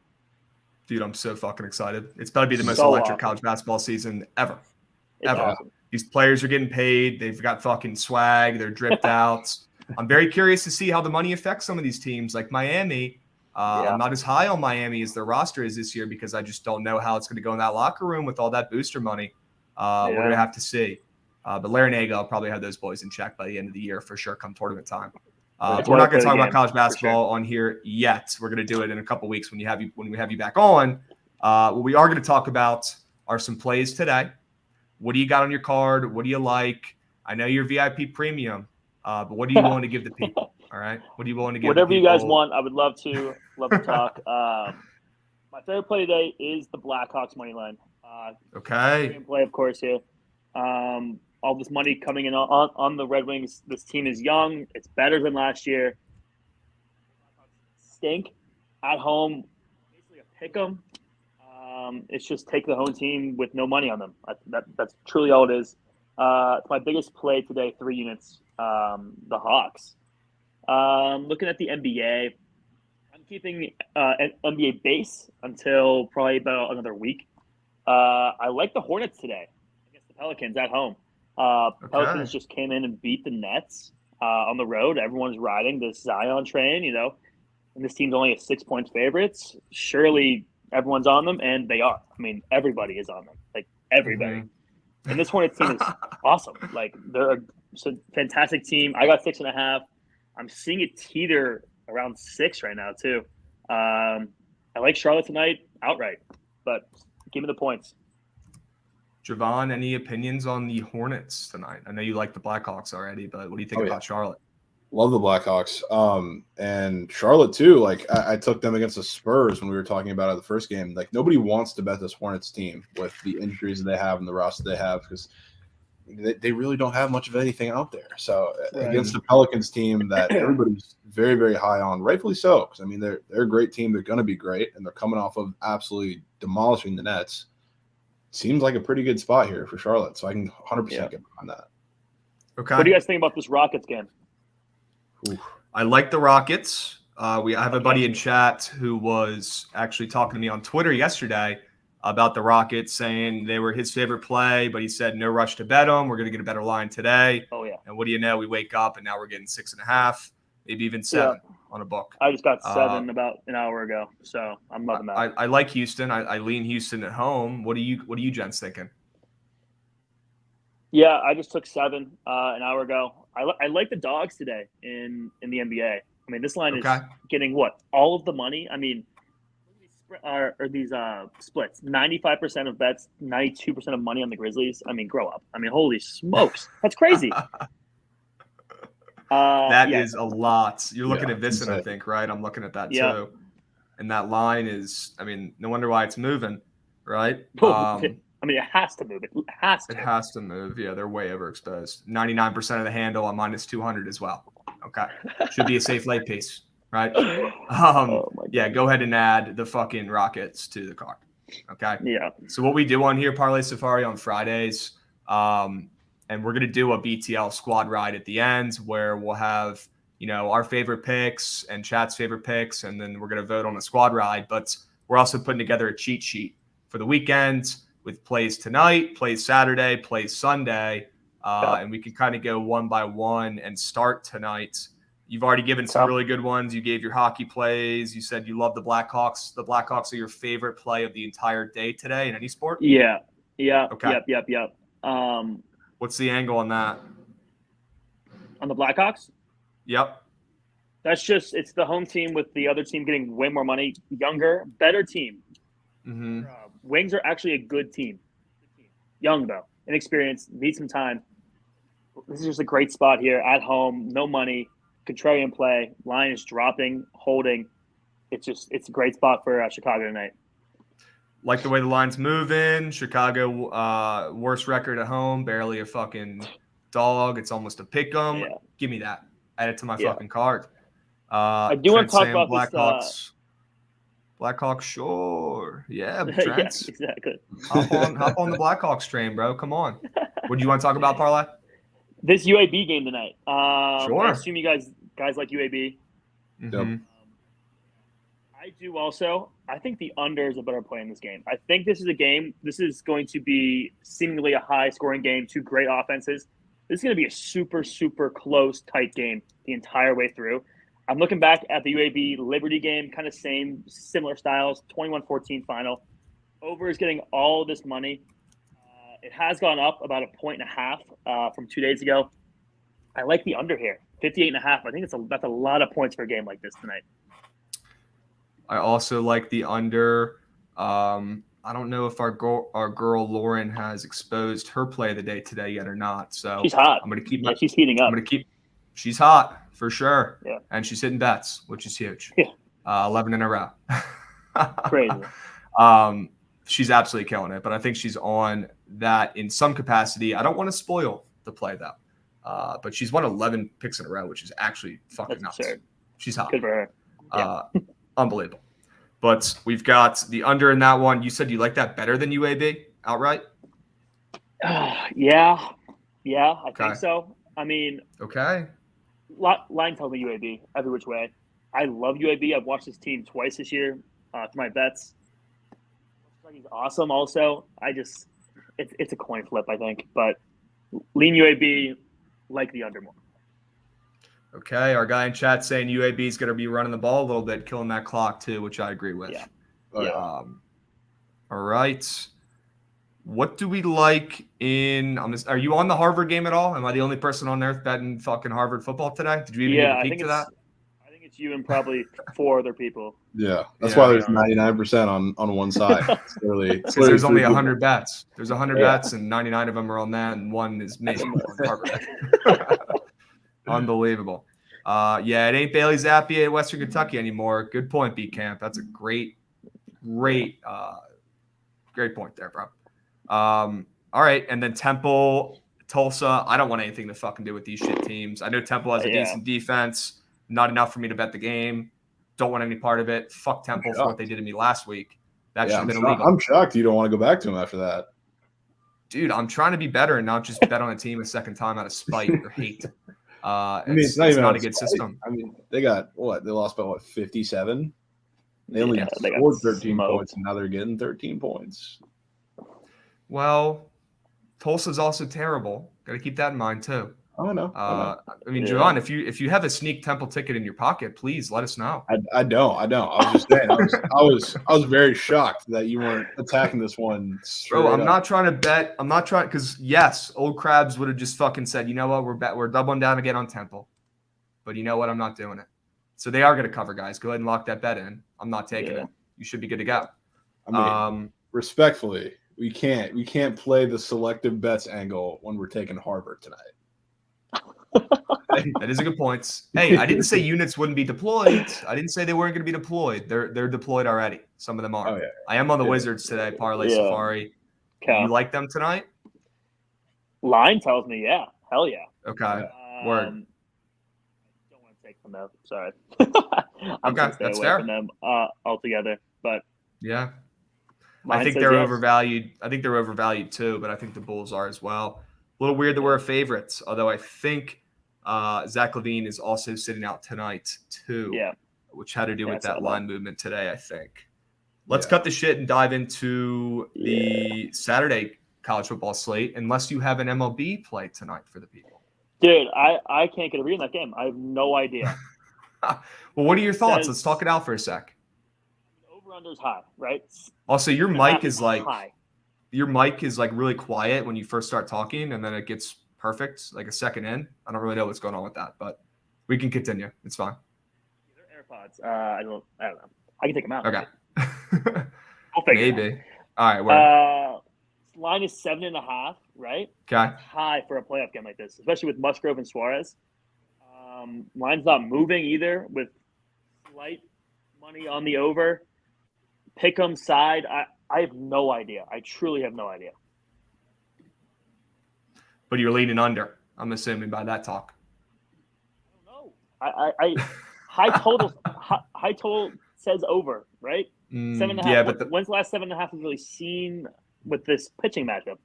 Speaker 1: Dude, I'm so fucking excited. It's about to be the most electric college basketball season ever.
Speaker 4: It's awesome.
Speaker 1: These players are getting paid. They've got fucking swag. They're dripped out. I'm very curious to see how the money affects some of these teams like Miami. I'm not as high on Miami as their roster is this year because I just don't know how it's going to go in that locker room with all that booster money. We're going to have to see. But Larinaga will probably have those boys in check by the end of the year for sure come tournament time. But we're not going to talk about college basketball on here yet. We're going to do it in a couple weeks when we have you back on. What we are going to talk about are some plays today. What do you got on your card? What do you like? I know you're VIP premium, but what do you want to give the people? All right. What do you want to give?
Speaker 4: Whatever you guys want, I would love to talk. My favorite play today is the Blackhawks money line.
Speaker 1: Okay.
Speaker 4: Play, of course, here. All this money coming in on the Red Wings. This team is young. It's better than last year. Stink at home. Basically a pick 'em. It's just take the home team with no money on them. That's truly all it is. It's my biggest play today, 3 units. The Hawks. Looking at the NBA, I'm keeping an NBA base until probably about another week. I like the Hornets today against the Pelicans at home. Pelicans just came in and beat the Nets on the road. Everyone's riding this Zion train, you know, and this team's only a 6-point favorites. Surely everyone's on them, and they are. I mean, everybody is on them, like everybody. And this Hornets team is awesome. Like, they're a fantastic team. I got 6.5. I'm seeing it teeter around 6 right now, too. I like Charlotte tonight outright, but give me the points.
Speaker 1: Jovan, any opinions on the Hornets tonight? I know you like the Blackhawks already, but what do you think about Charlotte?
Speaker 3: Love the Blackhawks. And Charlotte, too. Like, I took them against the Spurs when we were talking about it the first game. Like, nobody wants to bet this Hornets team with the injuries that they have and the roster they have because they really don't have much of anything out there. So against the Pelicans team that everybody's very, very high on, rightfully so. Because, I mean, they're a great team. They're going to be great, and they're coming off of absolutely demolishing the Nets. Seems like a pretty good spot here for Charlotte. So I can 100% get behind that.
Speaker 1: Okay.
Speaker 4: What do you guys think about this Rockets game?
Speaker 1: I like the Rockets. I have a buddy in chat who was actually talking to me on Twitter yesterday about the Rockets, saying they were his favorite play, but he said no rush to bet them. We're going to get a better line today.
Speaker 4: Oh yeah.
Speaker 1: And what do you know? We wake up and now we're getting 6.5, maybe even 7 on a book.
Speaker 4: I just got 7 about an hour ago, so I'm loving that.
Speaker 1: I like Houston. I lean Houston at home. What are you gents thinking?
Speaker 4: Yeah, I just took 7 an hour ago. I like the dogs today in the NBA. I mean, this line is getting all of the money. I mean, are these splits? 95% of bets, 92% of money on the Grizzlies. I mean, grow up. I mean, holy smokes, that's crazy.
Speaker 1: That is a lot. You're looking at Visson, I think, right? I'm looking at that too. And that line is, I mean, no wonder why it's moving, right?
Speaker 4: I mean, it has to move. It has to
Speaker 1: move. Yeah, they're way overexposed. 99% of the handle on -200 as well. Okay. Should be a safe late piece, right? Yeah, go ahead and add the fucking Rockets to the card. Okay.
Speaker 4: Yeah.
Speaker 1: So what we do on here, Parlay Safari on Fridays, and we're going to do a BTL squad ride at the end where we'll have, our favorite picks and chat's favorite picks, and then we're going to vote on a squad ride. But we're also putting together a cheat sheet for the weekend with plays tonight, plays Saturday, plays Sunday. And we can kind of go one by one and start tonight. You've already given some really good ones. You gave your hockey plays. You said you love the Blackhawks. The Blackhawks are your favorite play of the entire day today in any sport?
Speaker 4: Yeah.
Speaker 1: Okay.
Speaker 4: Yep.
Speaker 1: What's the angle on that?
Speaker 4: On the Blackhawks?
Speaker 1: Yep.
Speaker 4: That's just, it's the home team with the other team getting way more money. Younger, better team.
Speaker 1: Mm-hmm.
Speaker 4: Wings are actually a good team. Young, though. Inexperienced. Need some time. This is just a great spot here at home. No money. Contrarian play. Line is dropping, holding. It's a great spot for Chicago tonight.
Speaker 1: Like the way the line's moving. Chicago, worst record at home. Barely a fucking dog. It's almost a pick 'em.
Speaker 4: Yeah.
Speaker 1: Give me that. Add it to my fucking card.
Speaker 4: I do want to talk about
Speaker 1: Blackhawks. Blackhawks, sure. Yeah, Trent.
Speaker 4: Yeah, exactly.
Speaker 1: Hop on the Blackhawks train, bro. Come on. What do you want to talk about, Parlay?
Speaker 4: This UAB game tonight.
Speaker 1: Sure.
Speaker 4: I assume you guys like UAB.
Speaker 1: Mm-hmm.
Speaker 4: I do also. I think the under is a better play in this game. I think this is a game. This is going to be seemingly a high-scoring game. 2 great offenses. This is going to be a super, super close, tight game the entire way through. I'm looking back at the UAB Liberty game, kind of similar styles, 21-14 final. Over is getting all this money. It has gone up about 1.5 from 2 days ago. I like the under here, 58.5. I think that's a lot of points for a game like this tonight.
Speaker 1: I also like the under. I don't know if our girl Lauren has exposed her play of the day today yet or not. So
Speaker 4: she's hot.
Speaker 1: I'm going to keep.
Speaker 4: She's heating up.
Speaker 1: She's hot for sure.
Speaker 4: Yeah.
Speaker 1: And she's hitting bets, which is huge.
Speaker 4: Yeah.
Speaker 1: 11 in a row.
Speaker 4: Crazy.
Speaker 1: She's absolutely killing it, but I think she's on that in some capacity. I don't want to spoil the play though. But she's won 11 picks in a row, which is actually fucking nuts.
Speaker 4: Absurd.
Speaker 1: She's hot.
Speaker 4: Good for her. Yeah.
Speaker 1: Unbelievable. But we've got the under in that one. You said you like that better than UAB outright?
Speaker 4: Yeah, I think so. I mean,
Speaker 1: okay.
Speaker 4: Line tells me UAB every which way. I love UAB. I've watched this team twice this year for my bets. He's awesome. Also, it's a coin flip, I think, but lean UAB, like the under more.
Speaker 1: Okay, our guy in chat saying UAB is going to be running the ball a little bit, killing that clock too, which I agree with.
Speaker 4: Yeah.
Speaker 1: All right. What do we like in? Are you on the Harvard game at all? Am I the only person on earth betting fucking Harvard football today? Did you even get a peek to that?
Speaker 4: I think it's you and probably 4 other people.
Speaker 3: Yeah, that's why there's 99% on one side. It's literally
Speaker 1: there's only 100 bets. There's 100 bets, and 99 of them are on that, and 1 is me on Harvard. Unbelievable. It ain't Bailey Zappi at Western Kentucky anymore. Good point, B Camp. That's a great point there, bro. All right, and then Temple, Tulsa. I don't want anything to fucking do with these shit teams. I know Temple has a decent defense. Not enough for me to bet the game. Don't want any part of it. Fuck Temple for what they did to me last week. That should have been illegal.
Speaker 3: I'm shocked you don't want to go back to him after that.
Speaker 1: Dude, I'm trying to be better and not just bet on a team a second time out of spite or hate. It's not a good system.
Speaker 3: I mean, they got what? They lost by 57? They only
Speaker 4: they
Speaker 3: scored 13
Speaker 4: smoked.
Speaker 3: points, and now they're getting 13 points.
Speaker 1: Well, Tulsa's also terrible. Got to keep that in mind too.
Speaker 3: Oh, I know.
Speaker 1: I mean, Jovan, if you have a sneak Temple ticket in your pocket, please let us know.
Speaker 3: I don't. I was just saying. I was very shocked that you weren't attacking this one.
Speaker 1: Bro, I'm not trying to bet. I'm not trying because yes, old Krabs would have just fucking said, you know what, we're doubling down again on Temple. But you know what, I'm not doing it. So they are going to cover, guys. Go ahead and lock that bet in. I'm not taking it. You should be good to go.
Speaker 3: I mean, respectfully, we can't play the selective bets angle when we're taking Harvard tonight.
Speaker 1: That is a good point. Hey, I didn't say units wouldn't be deployed. I didn't say they weren't going to be deployed. They're deployed already. Some of them are.
Speaker 3: Oh, yeah.
Speaker 1: I am on the Wizards today, Parlay Safari.
Speaker 4: Okay.
Speaker 1: You like them tonight?
Speaker 4: Line tells me, yeah. Hell yeah.
Speaker 1: Okay. Word.
Speaker 4: I don't want to take them out. Sorry.
Speaker 1: Okay, that's fair.
Speaker 4: From them altogether, but
Speaker 1: yeah, I think they're overvalued. I think they're overvalued too, but I think the Bulls are as well. A little weird that we're favorites, although I think Zach LaVine is also sitting out tonight too.
Speaker 4: Yeah,
Speaker 1: which had to do with that line movement today. I think. Let's cut the shit and dive into the Saturday college football slate. Unless you have an MLB play tonight for the people.
Speaker 4: Dude, I can't get a read in that game. I have no idea.
Speaker 1: Well, what are your thoughts? Let's talk it out for a sec.
Speaker 4: Over-under is high, right?
Speaker 1: Also, your mic is like
Speaker 4: high.
Speaker 1: Your mic is like really quiet when you first start talking, and then it gets perfect like a second in. I don't really know what's going on with that, but we can continue. It's fine.
Speaker 4: They're AirPods. I don't know. I can take them out.
Speaker 1: Okay.
Speaker 4: We'll figure
Speaker 1: Maybe.
Speaker 4: it
Speaker 1: out. All right.
Speaker 4: Line is 7.5, right?
Speaker 1: Okay.
Speaker 4: It's high for a playoff game like this, especially with Musgrove and Suarez. Line's not moving either with slight money on the over. Pick'em side, I have no idea. I truly have no idea.
Speaker 1: But you're leaning under, I'm assuming by that talk.
Speaker 4: I don't know. I high total says over, right? 7.5.
Speaker 1: Yeah, but
Speaker 4: when's the last 7.5 we've really seen with this pitching matchup?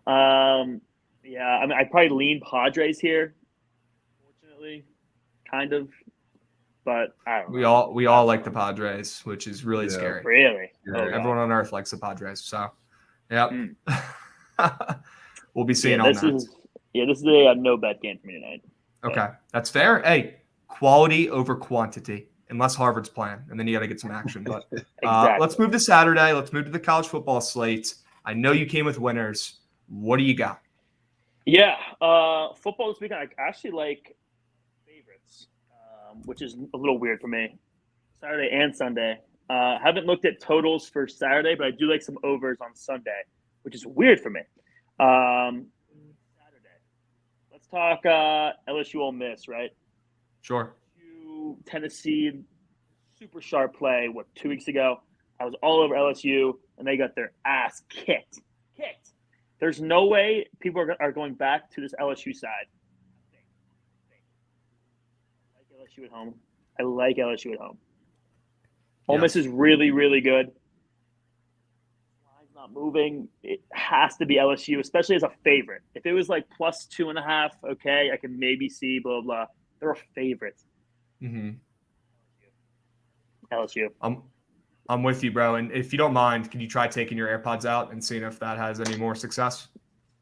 Speaker 4: Yeah, I mean, I probably lean Padres here. Fortunately, kind of, but I don't know.
Speaker 1: We all like the Padres, which is really scary.
Speaker 4: Really,
Speaker 1: everyone on earth likes the Padres. So, yeah, we'll be seeing all that.
Speaker 4: This is a no bet game for me tonight.
Speaker 1: Okay, that's fair. Hey, quality over quantity, unless Harvard's playing, and then you got to get some action. But
Speaker 4: exactly.
Speaker 1: Let's move to Saturday. Let's move to the college football slate. I know you came with winners. What do you got?
Speaker 4: Yeah, football this weekend. I actually like favorites, which is a little weird for me. Saturday and Sunday. Haven't looked at totals for Saturday, but I do like some overs on Sunday, which is weird for me. Saturday. Let's talk LSU Ole Miss, right?
Speaker 1: Sure.
Speaker 4: Tennessee, super sharp play, 2 weeks ago? I was all over LSU, and they got their ass kicked. There's no way people are going back to this LSU side. I like LSU at home. Ole Miss is really, really good. Line's not moving. It has to be LSU, especially as a favorite. If it was like plus 2.5, okay, I can maybe see blah, blah. They're a favorite.
Speaker 1: Mm-hmm.
Speaker 4: LSU.
Speaker 1: I'm with you, bro. And if you don't mind, can you try taking your AirPods out and seeing if that has any more success?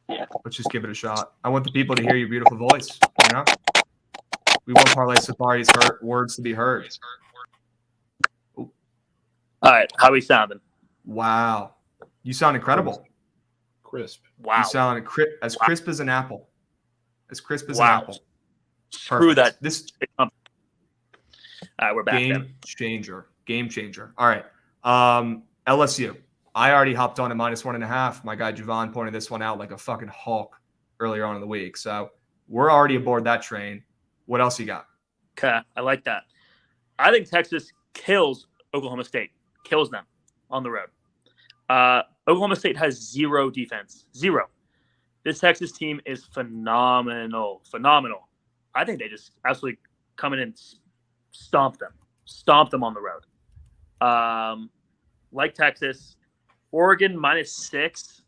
Speaker 4: Yeah.
Speaker 1: Let's just give it a shot. I want the people to hear your beautiful voice. You know? We want Parlay Safari's words to be heard.
Speaker 4: Ooh. All right. How are we sounding?
Speaker 1: Wow. You sound incredible.
Speaker 3: Crisp.
Speaker 4: Wow.
Speaker 1: You sound as crisp as an apple. As crisp as an apple.
Speaker 4: Screw that.
Speaker 1: All
Speaker 4: right, we're back.
Speaker 1: Game changer. All right. LSU. I already hopped on at -1.5. My guy Jovan pointed this one out like a fucking hawk earlier on in the week. So we're already aboard that train. What else you got?
Speaker 4: Okay, I like that. I think Texas kills Oklahoma State. Kills them on the road. Oklahoma State has zero defense. Zero. This Texas team is phenomenal. I think they just absolutely come in and stomp them on the road. Like Texas, Oregon -6.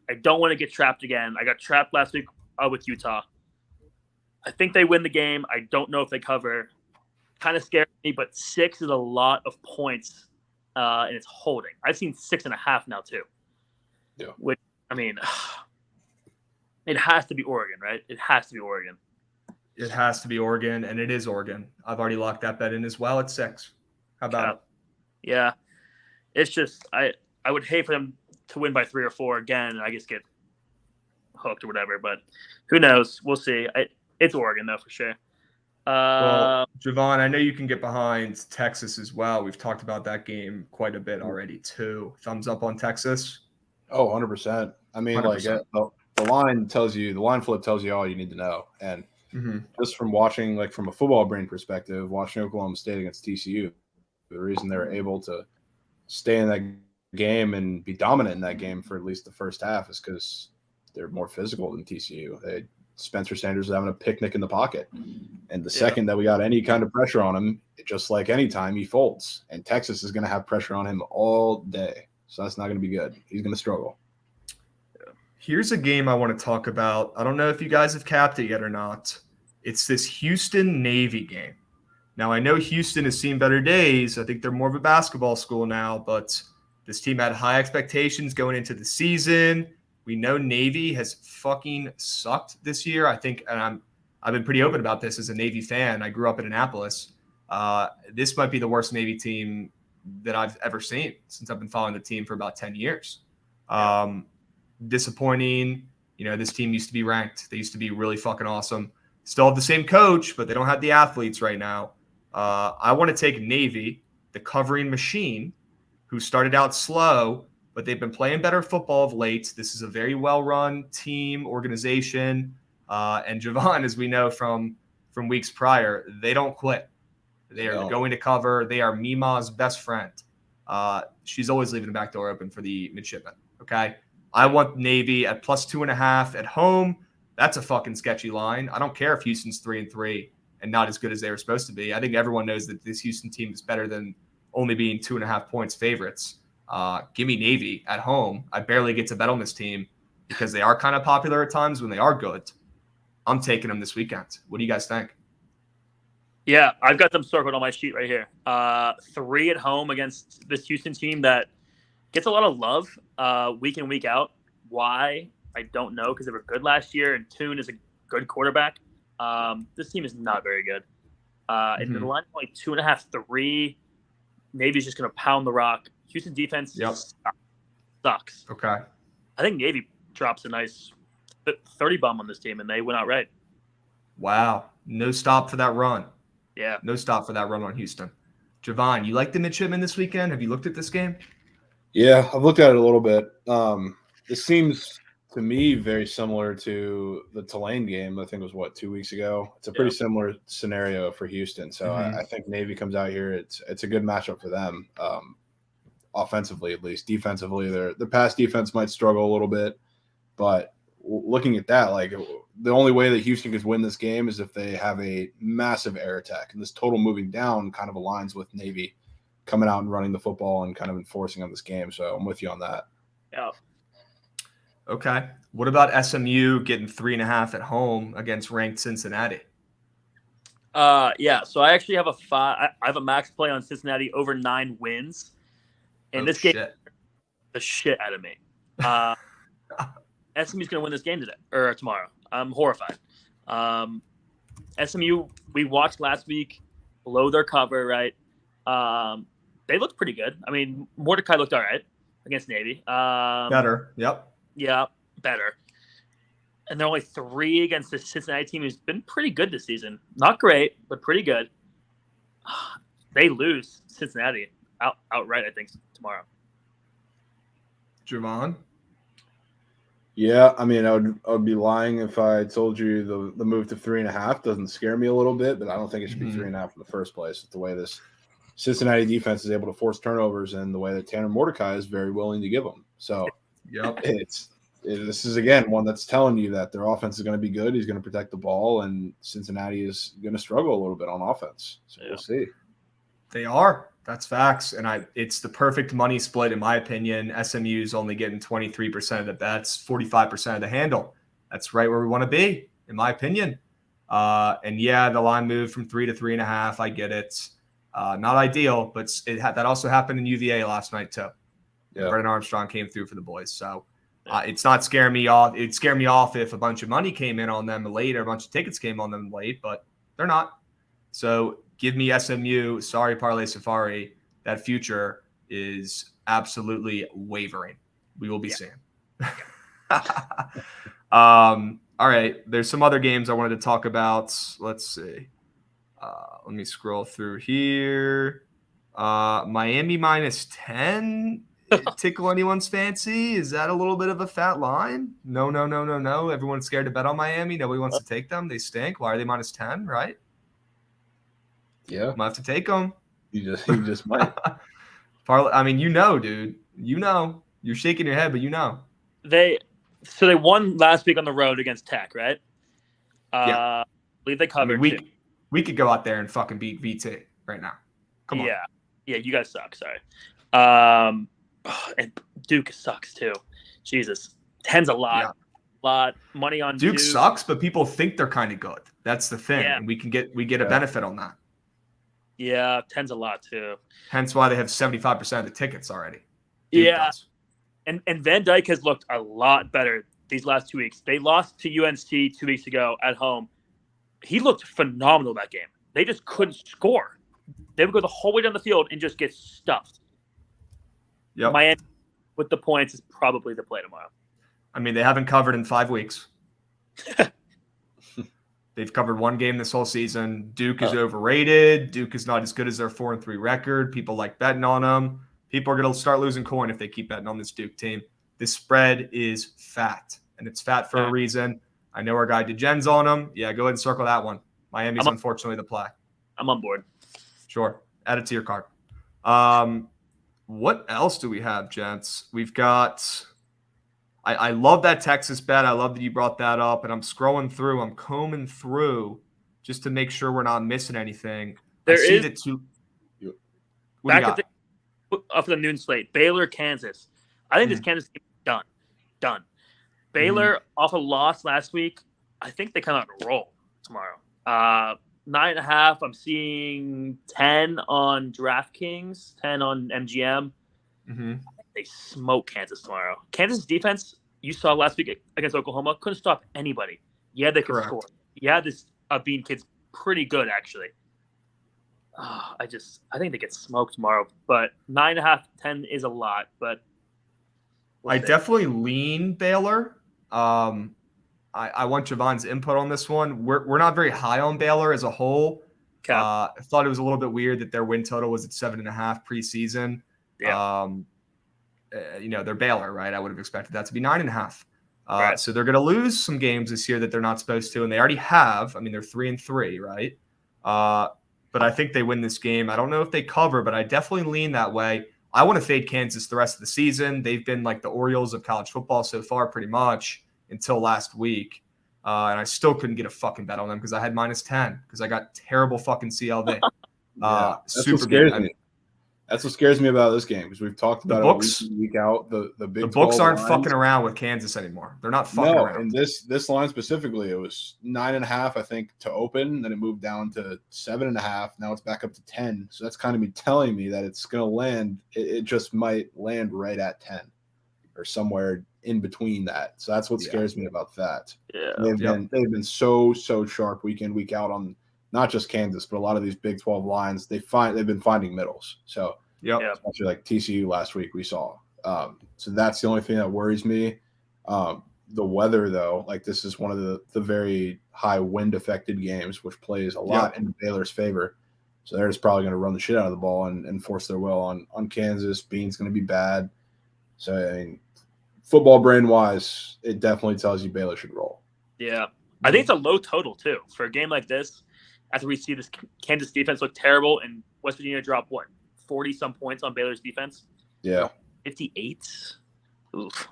Speaker 4: I don't want to get trapped again. I got trapped last week with Utah. I think they win the game. I don't know if they cover. Kind of scares me, but 6 is a lot of points, and it's holding. I've seen 6.5 now too.
Speaker 3: Yeah.
Speaker 4: Which, I mean, it has to be Oregon, right? It has to be Oregon.
Speaker 1: It has to be Oregon, and it is Oregon. I've already locked that bet in as well at 6. How about it?
Speaker 4: Yeah. It's just I would hate for them to win by 3 or 4 again, and I just get hooked or whatever. But who knows? We'll see. It's Oregon though for sure.
Speaker 1: Well, Jovan, I know you can get behind Texas as well. We've talked about that game quite a bit already too. Thumbs up on Texas.
Speaker 3: Oh, 100%. I mean,
Speaker 1: 100%.
Speaker 3: Like the line flip tells you all you need to know. And just from watching, like from a football brain perspective, watching Oklahoma State against TCU, the reason they were able to stay in that game and be dominant in that game for at least the first half is because they're more physical than TCU. Spencer Sanders was having a picnic in the pocket. And the second that we got any kind of pressure on him, just like any time, he folds. And Texas is going to have pressure on him all day. So that's not going to be good. He's going to struggle.
Speaker 1: Here's a game I want to talk about. I don't know if you guys have capped it yet or not. It's this Houston-Navy game. Now, I know Houston has seen better days. I think they're more of a basketball school now, but this team had high expectations going into the season. We know Navy has fucking sucked this year. I think, and I've been pretty open about this as a Navy fan. I grew up in Annapolis. This might be the worst Navy team that I've ever seen since I've been following the team for about 10 years. Disappointing. You know, this team used to be ranked. They used to be really fucking awesome. Still have the same coach, but they don't have the athletes right now. I want to take Navy, the covering machine, who started out slow, but they've been playing better football of late. This is a very well-run team, organization. And Jovan, as we know from weeks prior, they don't quit. They are going to cover. They are Mima's best friend. She's always leaving the back door open for the midshipmen, okay? I want Navy at plus 2.5 at home. That's a fucking sketchy line. I don't care if Houston's 3-3 and not as good as they were supposed to be. I think everyone knows that this Houston team is better than only being 2.5 points favorites. Give me Navy at home. I barely get to bet on this team because they are kind of popular at times when they are good. I'm taking them this weekend. What do you guys think?
Speaker 4: Yeah, I've got them circled on my sheet right here. 3 at home against this Houston team that gets a lot of love week in, week out. Why? I don't know, because they were good last year, and Toon is a good quarterback. This team is not very good. And the line is only 2.5, 3. Navy's just going to pound the rock. Houston defense sucks.
Speaker 1: Okay.
Speaker 4: I think Navy drops a nice 30 bomb on this team, and they went out right.
Speaker 1: Wow. No stop for that run.
Speaker 4: Yeah.
Speaker 1: No stop for that run on Houston. Jovan, you like the midshipmen this weekend? Have you looked at this game?
Speaker 3: Yeah, I've looked at it a little bit. This seems to me very similar to the Tulane game. I think it was 2 weeks ago. It's a pretty similar scenario for Houston. So I think Navy comes out here. It's a good matchup for them, offensively at least. Defensively, their pass defense might struggle a little bit, but looking at that, like the only way that Houston could win this game is if they have a massive air attack, and this total moving down kind of aligns with Navy coming out and running the football and kind of enforcing on this game. So I'm with you on that.
Speaker 4: Yeah.
Speaker 1: Okay. What about SMU getting 3.5 at home against ranked Cincinnati?
Speaker 4: Yeah. So I actually have I have a max play on Cincinnati over 9 wins, and this game the shit out of me. SMU's going to win this game today or tomorrow. I'm horrified. SMU, we watched last week below their cover, right? They looked pretty good. I mean, Mordecai looked all right against Navy.
Speaker 1: Better. Yep.
Speaker 4: Yeah, better. And they're only 3 against the Cincinnati team who's been pretty good this season. Not great, but pretty good. They lose Cincinnati outright, I think, tomorrow.
Speaker 1: Jovan?
Speaker 3: Yeah, I mean, I would be lying if I told you the move to 3.5 doesn't scare me a little bit, but I don't think it should be 3.5 in the first place. With the way this Cincinnati defense is able to force turnovers and the way that Tanner Mordecai is very willing to give them. So this is, again, one that's telling you that their offense is going to be good. He's going to protect the ball, and Cincinnati is going to struggle a little bit on offense. So we'll see.
Speaker 1: They are. That's facts. And it's the perfect money split, in my opinion. SMU is only getting 23% of the bets, 45% of the handle. That's right where we want to be, in my opinion. And yeah, the line moved from 3 to 3.5. I get it. Not ideal, but that also happened in UVA last night too. Yeah. Brendan Armstrong came through for the boys. So it's not scaring me off. It'd scare me off if a bunch of money came in on them late or a bunch of tickets came on them late, but they're not. So give me SMU. Sorry, Parlay Safari. That future is absolutely wavering. We will be seeing. All right. There's some other games I wanted to talk about. Let's see. Let me scroll through here. Miami -10. Tickle anyone's fancy? Is that a little bit of a fat line? No. Everyone's scared to bet on Miami. Nobody wants to take them. They stink. Why are they -10? Right?
Speaker 3: Yeah.
Speaker 1: Might have to take them.
Speaker 3: You just might.
Speaker 1: I mean, dude. You're shaking your head, but
Speaker 4: They won last week on the road against Tech, right?
Speaker 1: Yeah.
Speaker 4: I believe they covered.
Speaker 1: I mean, we could go out there and fucking beat VT right now. Come on.
Speaker 4: Yeah. You guys suck. Sorry. And Duke sucks too. Jesus, 10's a lot.
Speaker 1: Yeah.
Speaker 4: Lot money on Duke
Speaker 1: sucks, but people think they're kind of good. That's the thing, and we get a benefit on that.
Speaker 4: Yeah, 10's a lot too.
Speaker 1: Hence why they have 75% of the tickets already. Duke does.
Speaker 4: And Van Dyke has looked a lot better these last 2 weeks. They lost to UNC 2 weeks ago at home. He looked phenomenal that game. They just couldn't score. They would go the whole way down the field and just get stuffed.
Speaker 1: Yep.
Speaker 4: Miami with the points is probably the play tomorrow.
Speaker 1: I mean, they haven't covered in 5 weeks. They've covered one game this whole season. Duke is overrated. Duke is not as good as their 4-3 record. People like betting on them. People are going to start losing coin if they keep betting on this Duke team. This spread is fat, and it's fat for a reason. I know our guy DeGen's on them. Yeah, go ahead and circle that one. Miami's unfortunately the play.
Speaker 4: I'm on board.
Speaker 1: Sure. Add it to your card. What else do we have, gents? We've got I love that Texas bet. I love that you brought that up. And I'm scrolling through. I'm combing through just to make sure we're not missing anything.
Speaker 4: There
Speaker 1: I see
Speaker 4: is
Speaker 1: that too.
Speaker 4: Back at the noon slate, Baylor, Kansas. I think this Kansas team is done. Baylor off a loss last week. I think they come out and roll tomorrow. 9.5. I'm seeing 10 on DraftKings, 10 on MGM.
Speaker 1: Mm-hmm.
Speaker 4: They smoke Kansas tomorrow. Kansas defense, you saw last week against Oklahoma, couldn't stop anybody. Yeah, they could score. Yeah, this Bean kid's pretty good actually. I think they get smoked tomorrow. But 9.5, 10 is a lot. But
Speaker 1: I definitely lean Baylor. I want Jovan's input on this one. We're not very high on Baylor as a whole.
Speaker 4: Okay.
Speaker 1: I thought it was a little bit weird that their win total was at 7.5 preseason.
Speaker 4: Yeah.
Speaker 1: They're Baylor, right? I would have expected that to be 9.5.
Speaker 4: Right.
Speaker 1: So they're going to lose some games this year that they're not supposed to, and they already have. I mean, they're 3-3, right? But I think they win this game. I don't know if they cover, but I definitely lean that way. I want to fade Kansas the rest of the season. They've been like the Orioles of college football so far, pretty much, until last week. And I still couldn't get a fucking bet on them because I had -10 because I got terrible fucking CLV.
Speaker 3: That's what scares me. That's what scares me about this game because we've talked about it week in, week out. The Big 12
Speaker 1: books aren't
Speaker 3: lines.
Speaker 1: fucking around with Kansas anymore. They're not fucking around.
Speaker 3: And this line specifically, it was 9.5, I think, to open. Then it moved down to 7.5. Now it's back up to 10. So that's kind of telling me that it's going to land. It just might land right at 10 or somewhere in between that. So that's what scares me about that.
Speaker 4: Yeah,
Speaker 3: they've been so sharp week in, week out on not just Kansas, but a lot of these Big 12 lines. They've been finding middles. So especially like TCU last week we saw. So that's the only thing that worries me. The weather, though, like this is one of the very high wind affected games, which plays a lot in Baylor's favor. So they're just probably going to run the shit out of the ball and force their will on Kansas. Bean's going to be bad. So I mean, football brain wise, it definitely tells you Baylor should roll.
Speaker 4: Yeah, I think it's a low total too for a game like this. After we see this Kansas defense look terrible and West Virginia drop 40 some points on Baylor's defense.
Speaker 3: Yeah,
Speaker 4: 58. Oof.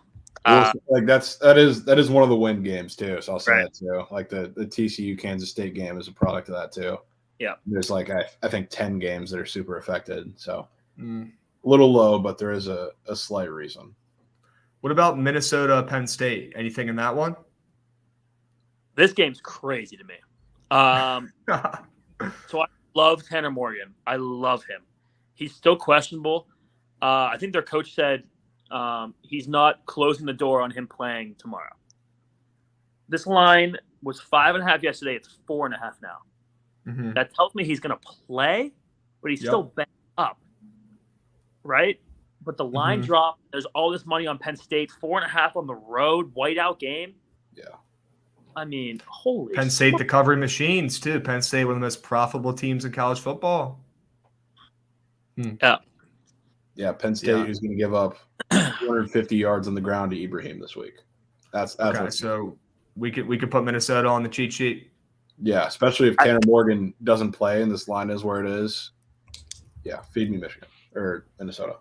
Speaker 3: Like that is one of the win games too. So I'll say that too. Like the TCU Kansas State game is a product of that too.
Speaker 4: Yeah,
Speaker 3: there's like I think 10 games that are super affected. So a little low, but there is a slight reason.
Speaker 1: What about Minnesota Penn State? Anything in that one?
Speaker 4: This game's crazy to me. So I love Tanner Morgan. I love him. He's still questionable. I think their coach said he's not closing the door on him playing tomorrow. This line was 5.5 yesterday. It's 4.5 now.
Speaker 1: Mm-hmm.
Speaker 4: That tells me he's going to play, but he's still banged up, right? But the line drop. There's all this money on Penn State. 4.5 on the road, whiteout game.
Speaker 3: Yeah.
Speaker 4: I mean, holy.
Speaker 1: Penn State, the covering machines too. Penn State, one of the most profitable teams in college football.
Speaker 4: Yeah.
Speaker 3: Yeah, Penn State who's going to give up 250 yards on the ground to Ibrahim this week. That's
Speaker 1: okay. So we could put Minnesota on the cheat sheet.
Speaker 3: Yeah, especially if Tanner Morgan doesn't play and this line is where it is. Yeah, feed me Michigan or Minnesota.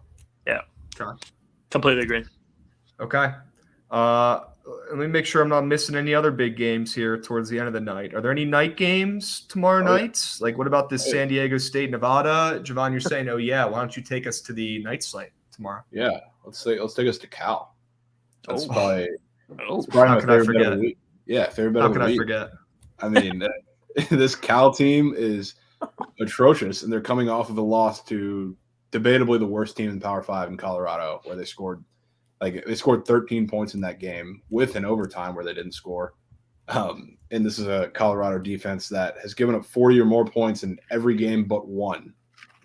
Speaker 4: Yeah,
Speaker 1: okay.
Speaker 4: Completely agree.
Speaker 1: Okay. Let me make sure I'm not missing any other big games here towards the end of the night. Are there any night games tomorrow night? Yeah. Like, what about this San Diego State, Nevada? Jovan, you're saying, oh, yeah. Why don't you take us to the night slate tomorrow?
Speaker 3: Yeah. Let's take us to Cal. That's probably
Speaker 1: how
Speaker 3: my
Speaker 1: could I
Speaker 3: favorite bet of
Speaker 1: forget?
Speaker 3: the week. Yeah, favorite bet
Speaker 1: How
Speaker 3: of the
Speaker 1: could I
Speaker 3: week.
Speaker 1: forget?
Speaker 3: I mean, this Cal team is atrocious, and they're coming off of a loss to debatably the worst team in Power 5 in Colorado, where they scored 13 points in that game with an overtime where they didn't score. And this is a Colorado defense that has given up 40 or more points in every game but one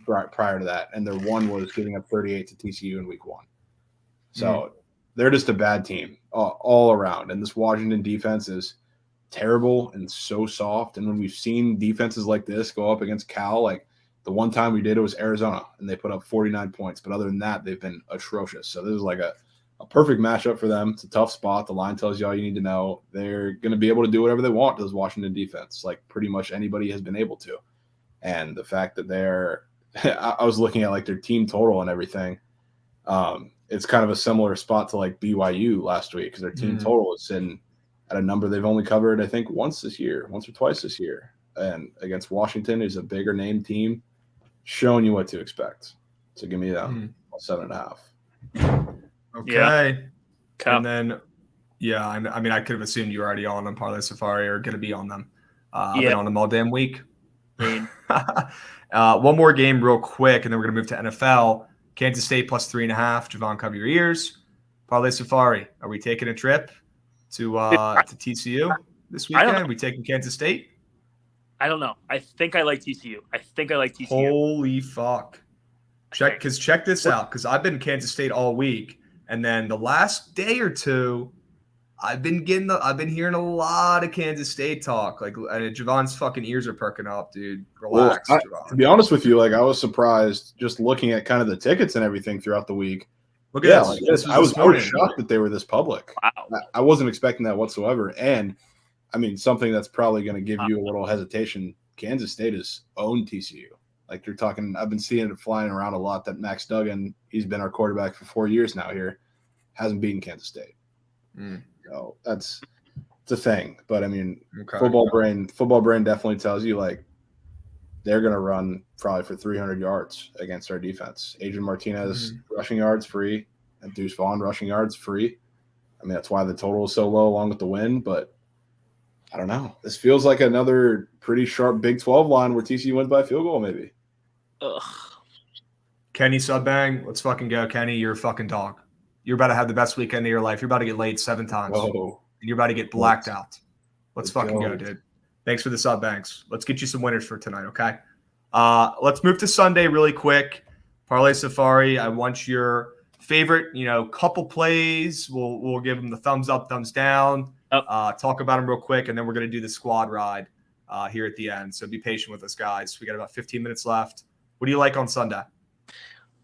Speaker 3: prior to that. And their one was giving up 38 to TCU in week 1. So they're just a bad team all around. And this Washington defense is terrible and so soft. And when we've seen defenses like this go up against Cal, like the one time we did it was Arizona, and they put up 49 points. But other than that, they've been atrocious. So this is like a perfect matchup for them. It's a tough spot. The line tells you all you need to know. They're going to be able to do whatever they want to this Washington defense, like pretty much anybody has been able to. And the fact that I was looking at like their team total and everything. It's kind of a similar spot to like BYU last week because their team total is sitting at a number they've only covered, I think, once or twice this year. And against Washington, who's a bigger name team, showing you what to expect. So give me them 7.5.
Speaker 1: Okay.
Speaker 4: Yeah.
Speaker 1: And then, I mean, I could have assumed you were already on them, Parlay Safari, or going to be on them. I've been on them all damn week. One more game real quick, and then we're going to move to NFL. Kansas State plus 3.5. Jovan, cover your ears. Parlay Safari, are we taking a trip to TCU this weekend? Are we taking Kansas State?
Speaker 4: I don't know. I think I like TCU.
Speaker 1: Holy fuck. Check this out, because I've been Kansas State all week. And then the last day or two, I've been hearing a lot of Kansas State talk. Like, Javon's fucking ears are perking up, dude. Relax, Javon.
Speaker 3: To be honest with you, like I was surprised just looking at kind of the tickets and everything throughout the week.
Speaker 1: Look at this.
Speaker 3: I was shocked that they were this public.
Speaker 4: Wow. I
Speaker 3: wasn't expecting that whatsoever. And I mean, something that's probably going to give you a little hesitation. Kansas State has owned TCU. Like you're talking, I've been seeing it flying around a lot that Max Duggan, he's been our quarterback for 4 years now here, hasn't beaten Kansas State. So it's a thing. But I mean, football brain definitely tells you like they're going to run probably for 300 yards against our defense. Adrian Martinez rushing yards free, and Deuce Vaughn rushing yards free. I mean, that's why the total is so low along with the win. But I don't know. This feels like another pretty sharp Big 12 line where TCU wins by a field goal, maybe.
Speaker 4: Ugh.
Speaker 1: Kenny Subbang, let's fucking go, Kenny. You're a fucking dog. You're about to have the best weekend of your life. You're about to get laid 7 times.
Speaker 3: Whoa.
Speaker 1: And you're about to get blacked out. Let's fucking go, dude. Thanks for the Subbanks. Let's get you some winners for tonight, okay? Let's move to Sunday really quick. Parlay Safari, I want your favorite, couple plays. We'll give them the thumbs up, thumbs down. Talk about them real quick, and then we're going to do the squad ride here at the end. So be patient with us, guys. We got about 15 minutes left. What do you like on Sunday?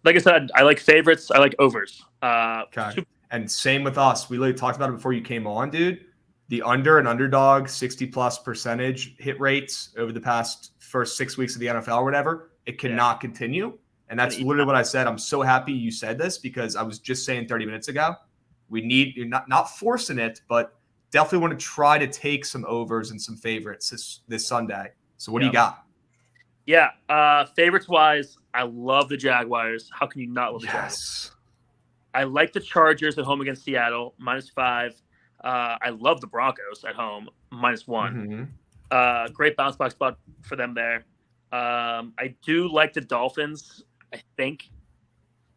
Speaker 4: Like I said, I like favorites. I like overs.
Speaker 1: Okay. And same with us. We literally talked about it before you came on, dude. The under and underdog 60+% hit rates over the first 6 weeks of the NFL or whatever. It cannot continue. And that's literally what I said. I'm so happy you said this because I was just saying 30 minutes ago. We need not forcing it, but definitely want to try to take some overs and some favorites this Sunday. So what do you got?
Speaker 4: Yeah. Favorites wise, I love the Jaguars. How can you not love the Jaguars? I like the Chargers at home against Seattle, -5. I love the Broncos at home, -1. Great bounce back spot for them there. I do like the Dolphins, I think,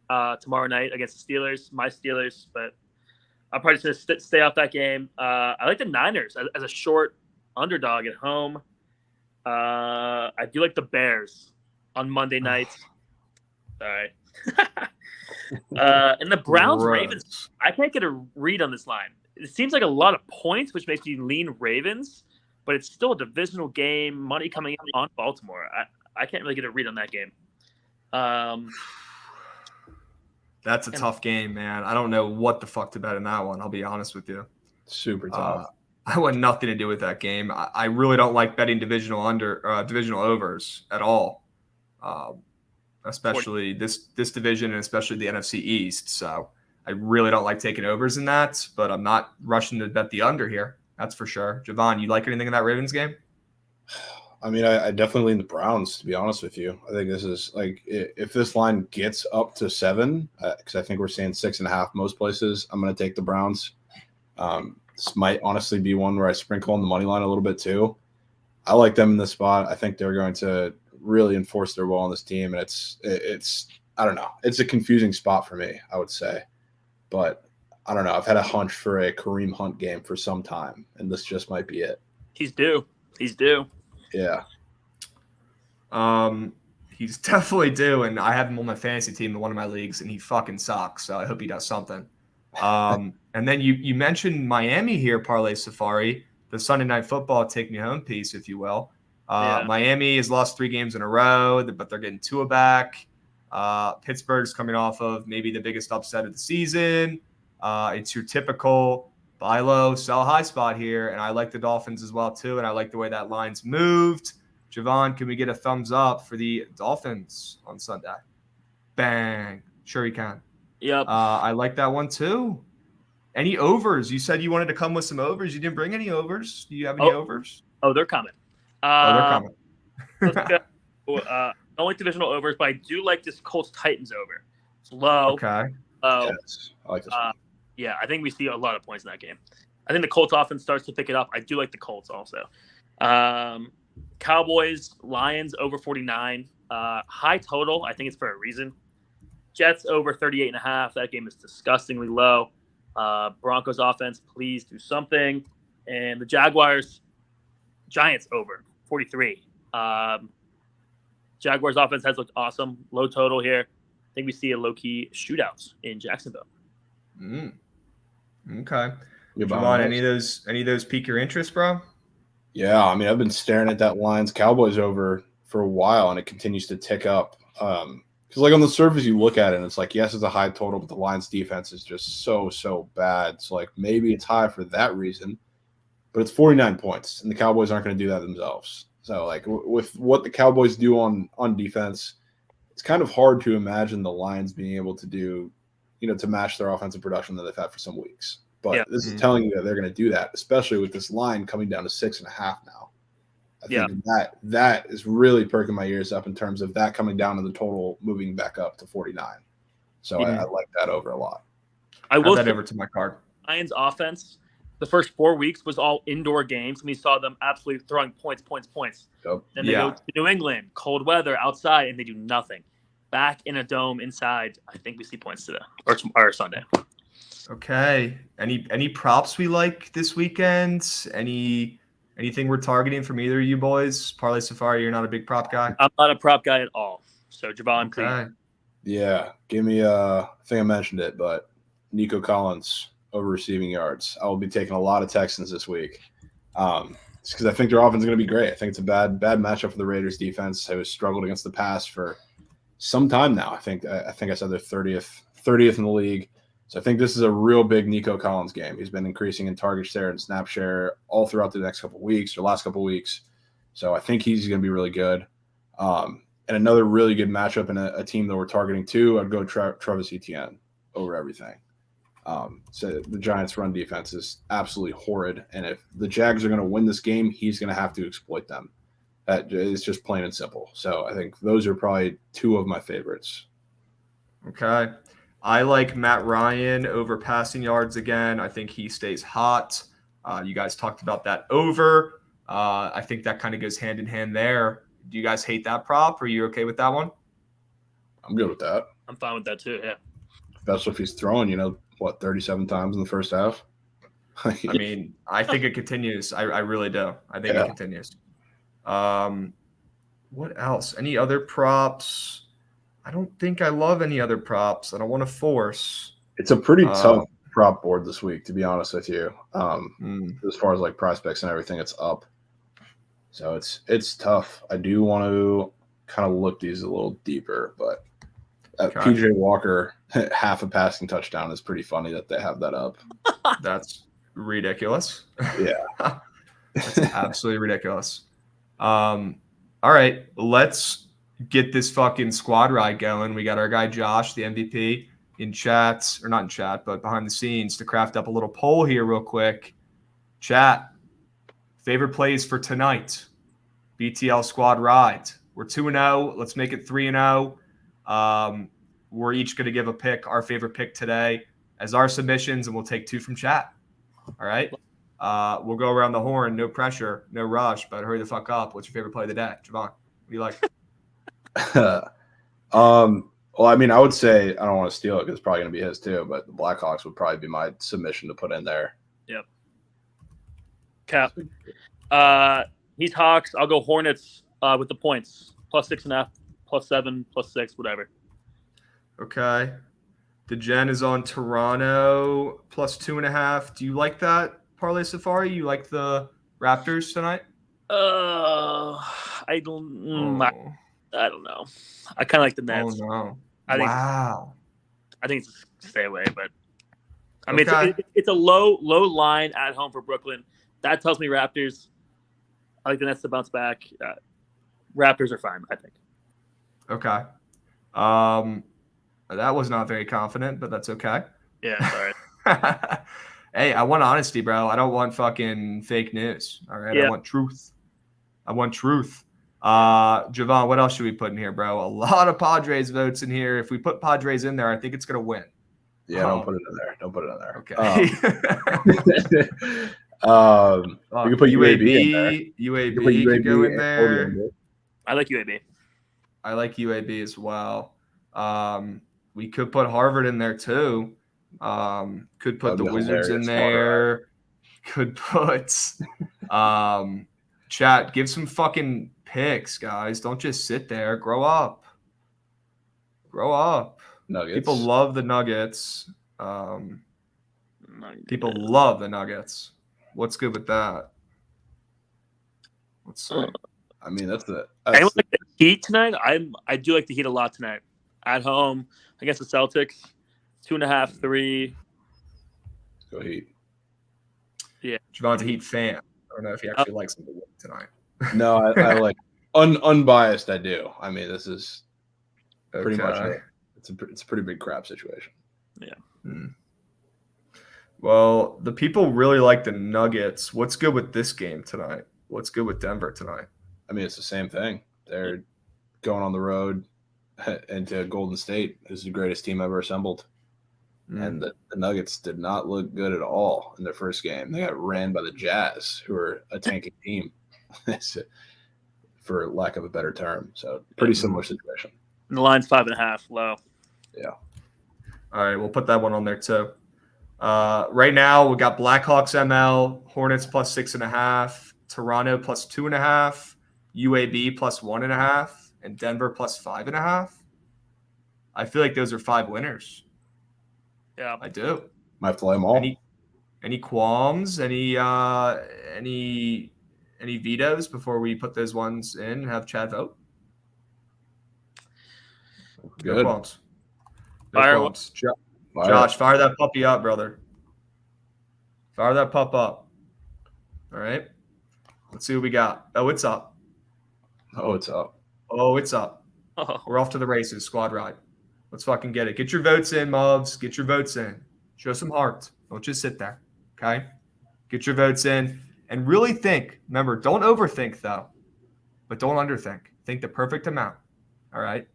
Speaker 4: tomorrow night against the Steelers, my Steelers, but I'm probably just going to stay off that game. I like the Niners as a short underdog at home. I do like the Bears on Monday nights. All right. And the Browns-Ravens, I can't get a read on this line. It seems like a lot of points, which makes me lean Ravens, but it's still a divisional game, money coming in on Baltimore. I can't really get a read on that game.
Speaker 1: That's a tough game, man. I don't know what the fuck to bet in that one. I'll be honest with you.
Speaker 3: Super tough.
Speaker 1: I want nothing to do with that game. I really don't like betting divisional overs at all, especially this division and especially the NFC East. So I really don't like taking overs in that, but I'm not rushing to bet the under here. That's for sure. Jovan, you like anything in that Ravens game?
Speaker 3: I mean, I definitely lean the Browns, to be honest with you. I think this is like, if this line gets up to 7, because I think we're saying 6.5 most places, I'm going to take the Browns. This might honestly be one where I sprinkle on the money line a little bit too. I like them in this spot. I think they're going to really enforce their will on this team, and it's I don't know. It's a confusing spot for me, I would say, but I don't know. I've had a hunch for a Kareem Hunt game for some time, and this just might be it.
Speaker 4: He's due.
Speaker 3: Yeah.
Speaker 1: He's definitely due, and I have him on my fantasy team in one of my leagues, and he fucking sucks. So I hope he does something. And then you mentioned Miami here, Parlay Safari, the Sunday Night Football take me home piece, if you will. Miami has lost 3 games in a row, but they're getting Tua back. Pittsburgh's coming off of maybe the biggest upset of the season. It's your typical buy low, sell high spot here, and I like the Dolphins as well too, and I like the way that line's moved. Jovan, can we get a thumbs up for the Dolphins on Sunday? Bang. Sure you can.
Speaker 4: Yep.
Speaker 1: I like that one too. Any overs? You said you wanted to come with some overs. You didn't bring any overs. Do you have any overs?
Speaker 4: Oh, they're coming.
Speaker 1: They're coming.
Speaker 4: Let's go. Only divisional overs, but I do like this Colts-Titans over. It's low.
Speaker 1: Okay.
Speaker 3: Yes, I like this one.
Speaker 4: Yeah, I think we see a lot of points in that game. I think the Colts offense starts to pick it up. I do like the Colts also. Cowboys, Lions over 49. High total. I think it's for a reason. Jets over 38.5. That game is disgustingly low. Broncos offense, please do something. And the Jaguars, Giants over 43. Jaguars offense has looked awesome. Low total here. I think we see a low-key shootout in Jacksonville.
Speaker 1: Okay. Javon, any of those pique your interest, bro?
Speaker 3: Yeah, I mean, I've been staring at that Lions Cowboys over for a while, and it continues to tick up. Because, like, on the surface, you look at it, and it's like, yes, it's a high total, but the Lions defense is just so bad. So, like, maybe it's high for that reason, but it's 49 points, and the Cowboys aren't going to do that themselves. So, like, with what the Cowboys do on defense, it's kind of hard to imagine the Lions being able to do, to match their offensive production that they've had for some weeks. But this is telling you that they're going to do that, especially with this line coming down to 6.5 now. I think that is really perking my ears up in terms of that coming down and the total moving back up to 49. So I like that over a lot.
Speaker 1: I will add that over to my card.
Speaker 4: Lions offense, the first 4 weeks was all indoor games. We saw them absolutely throwing points.
Speaker 3: Yep.
Speaker 4: Then they go to New England, cold weather, outside, and they do nothing. Back in a dome inside, I think we see points today or Sunday.
Speaker 1: Okay. Any props we like this weekend? Anything we're targeting from either of you boys? Parlay Safari, you're not a big prop guy?
Speaker 4: I'm not a prop guy at all. So, Jovan, please.
Speaker 3: Yeah. Give me I think I mentioned it, but Nico Collins over receiving yards. I will be taking a lot of Texans this week. It's because I think their offense is going to be great. I think it's a bad matchup for the Raiders defense, who has struggled against the pass for some time now. I think I said they're 30th in the league. So I think this is a real big Nico Collins game. He's been increasing in target share and snap share all throughout the last couple of weeks. So I think he's going to be really good. And another really good matchup in a team that we're targeting too, I'd go Travis Etienne over everything. So the Giants' run defense is absolutely horrid. And if the Jags are going to win this game, he's going to have to exploit them. That is just plain and simple. So I think those are probably 2 of my favorites.
Speaker 1: Okay. I like Matt Ryan over passing yards again. I think he stays hot. You guys talked about that over. I think that kind of goes hand in hand there. Do you guys hate that prop? Are you okay with that one?
Speaker 3: I'm good with that.
Speaker 4: I'm fine with that too. Yeah.
Speaker 3: Especially if he's throwing, 37 times in the first half.
Speaker 1: I mean, I think it continues. I really do. I think it continues. What else? Any other props? I don't think I love any other props. I don't want to force.
Speaker 3: It's a pretty tough prop board this week, to be honest with you. As far as like prospects and everything, it's up. So it's tough. I do want to kind of look these a little deeper, but PJ Walker, half a passing touchdown is pretty funny that they have that up.
Speaker 1: That's ridiculous.
Speaker 3: Yeah.
Speaker 1: That's absolutely ridiculous. All right, let's get this fucking squad ride going. We got our guy Josh, the MVP, in chat, or not in chat, but behind the scenes to craft up a little poll here real quick. Chat, favorite plays for tonight. BTL squad ride. We're 2-0. Let's make it 3-0. We're each going to give a pick, our favorite pick today, as our submissions, and we'll take 2 from chat. All right? We'll go around the horn. No pressure, no rush, but hurry the fuck up. What's your favorite play of the day? Jovan, what do you like?
Speaker 3: Well, I mean, I would say I don't want to steal it because it's probably going to be his too, but the Blackhawks would probably be my submission to put in there.
Speaker 4: Yep. Cap. He's Hawks. I'll go Hornets with the points. +6.5, +7, +6, whatever.
Speaker 1: Okay. DeGen is on Toronto +2.5. Do you like that parlay Safari? You like the Raptors tonight?
Speaker 4: I don't. I don't know. I kind of like the Nets.
Speaker 1: Oh no!
Speaker 4: I think it's a stay away, but I mean, it's a low line at home for Brooklyn. That tells me Raptors. I like the Nets to bounce back. Raptors are fine, I think.
Speaker 1: Okay. That was not very confident, but that's okay.
Speaker 4: Yeah, sorry.
Speaker 1: Hey, I want honesty, bro. I don't want fucking fake news. All right, yeah. I want truth. Jovan, what else should we put in here, bro? A lot of Padres votes in here. If we put Padres in there, I think it's gonna win.
Speaker 3: Yeah, don't put it in there. Don't put it in there.
Speaker 1: Okay.
Speaker 3: We can put UAB in there.
Speaker 1: UAB could go in there.
Speaker 4: I like UAB.
Speaker 1: I like UAB as well. We could put Harvard in there too. Could put the Wizards in there. Could put chat. Give some fucking picks, guys. Don't just sit there. Grow up.
Speaker 3: Nuggets.
Speaker 1: People love the Nuggets. People love the Nuggets. What's good with that? Let's see.
Speaker 3: I mean, that's the.
Speaker 4: Anyone like the Heat tonight? I do like the Heat a lot tonight. At home against the Celtics, 2.5, 3.
Speaker 3: Let's go Heat.
Speaker 4: Yeah,
Speaker 1: Javon's a Heat fan. I don't know if he actually likes them to win tonight.
Speaker 3: No, I like unbiased. I do. I mean, this is pretty much it. It's a pretty big crap situation.
Speaker 4: Yeah.
Speaker 1: Well, the people really like the Nuggets. What's good with this game tonight? What's good with Denver tonight?
Speaker 3: I mean, it's the same thing. They're going on the road into Golden State, who's the greatest team ever assembled. And the Nuggets did not look good at all in their first game. They got ran by the Jazz, who are a tanking team, for lack of a better term. So pretty similar situation.
Speaker 4: And the line's 5.5, low.
Speaker 3: Yeah.
Speaker 1: All right, we'll put that one on there too. Right now, we got Blackhawks ML, Hornets +6.5, Toronto +2.5, UAB +1.5, and Denver +5.5. I feel like those are 5 winners.
Speaker 4: Yeah,
Speaker 1: I do.
Speaker 3: Might fly them all.
Speaker 1: Any qualms? Any vetoes before we put those ones in and have Chad vote?
Speaker 3: Good.
Speaker 1: No qualms. Josh, fire that puppy up, brother. Fire that pup up. All right. Let's see what we got. Oh, it's up.
Speaker 3: Oh, it's up.
Speaker 1: We're off to the races. Squad ride. Let's fucking get it. Get your votes in, Mubs. Get your votes in. Show some heart. Don't just sit there. Okay? Get your votes in. And really think. Remember, don't overthink, though. But don't underthink. Think the perfect amount. All right?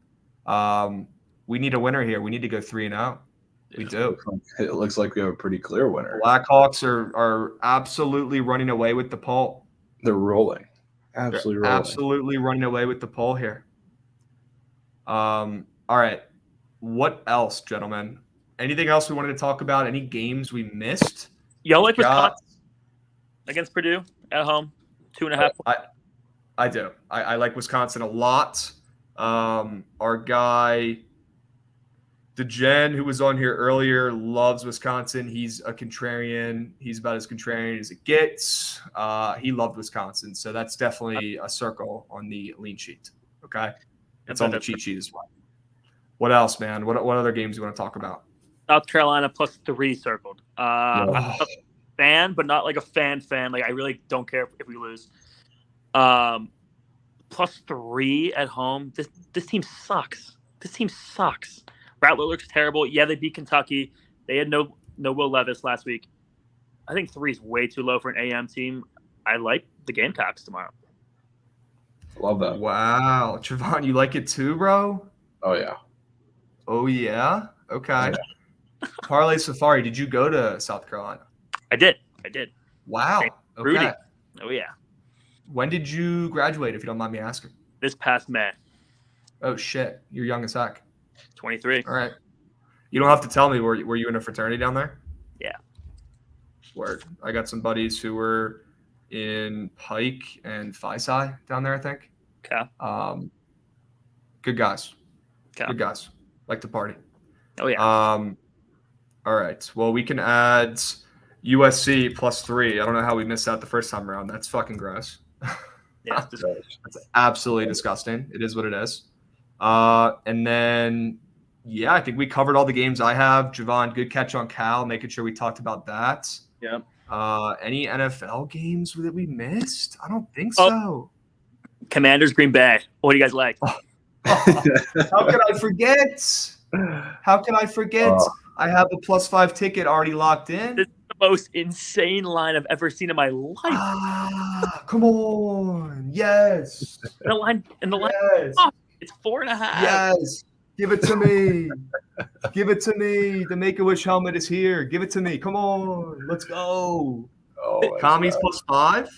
Speaker 1: We need a winner here. We need to go 3-0. We do.
Speaker 3: It looks like we have a pretty clear winner.
Speaker 1: Blackhawks are absolutely running away with the poll.
Speaker 3: They're rolling.
Speaker 1: They're
Speaker 3: Absolutely rolling.
Speaker 1: absolutely running away with the poll here. All right. What else, gentlemen? Anything else we wanted to talk about? Any games we missed?
Speaker 4: Y'all like Wisconsin against Purdue at home? 2.5.
Speaker 1: I do. I like Wisconsin a lot. Our guy DeGen, who was on here earlier, loves Wisconsin. He's a contrarian. He's about as contrarian as it gets. He loved Wisconsin, so that's definitely a circle on the lean sheet. Okay, it's on the cheat sheet as well. What else, man? What other games you want to talk about?
Speaker 4: South Carolina +3 circled.
Speaker 1: Yeah.
Speaker 4: I'm a fan, but not like a fan. Like, I really don't care if we lose. +3 at home. This team sucks. Rattler looks terrible. Yeah, they beat Kentucky. They had no Will Levis last week. I think 3 is way too low for an AM team. I like the Gamecocks tomorrow.
Speaker 3: Love that.
Speaker 1: Wow. Jovan, you like it too, bro?
Speaker 3: Oh, yeah.
Speaker 1: Oh, yeah? Okay.
Speaker 3: Yeah.
Speaker 1: Parlay Safari, did you go to South Carolina?
Speaker 4: I did.
Speaker 1: Wow.
Speaker 4: Rudy.
Speaker 1: Okay.
Speaker 4: Oh, yeah.
Speaker 1: When did you graduate, if you don't mind me asking?
Speaker 4: This past May.
Speaker 1: Oh, shit. You're young as heck.
Speaker 4: 23.
Speaker 1: All right. You don't have to tell me. Were you in a fraternity down there?
Speaker 4: Yeah.
Speaker 1: Word. I got some buddies who were in Pike and Phi Psi down there, I think.
Speaker 4: Okay.
Speaker 1: Good guys.
Speaker 4: Okay.
Speaker 1: Good guys. Like to party.
Speaker 4: Oh, yeah.
Speaker 1: All right. Well, we can add USC +3. I don't know how we missed that the first time around. That's fucking gross.
Speaker 4: Yeah.
Speaker 1: That's absolutely disgusting. It is what it is. And then, yeah, I think we covered all the games I have. Jovan, good catch on Cal, making sure we talked about that.
Speaker 4: Yeah.
Speaker 1: Any NFL games that we missed? I don't think so.
Speaker 4: Commanders, Green Bay. What do you guys like?
Speaker 1: How could I forget? I have a +5 ticket already locked in.
Speaker 4: This is the most insane line I've ever seen in my life.
Speaker 1: Come on. Yes.
Speaker 4: The line.
Speaker 1: Yes.
Speaker 4: It's 4.5.
Speaker 1: Yes. Give it to me. Give it to me. The Make-A-Wish helmet is here. Give it to me. Come on. Let's go.
Speaker 3: Oh,
Speaker 1: Commies +5.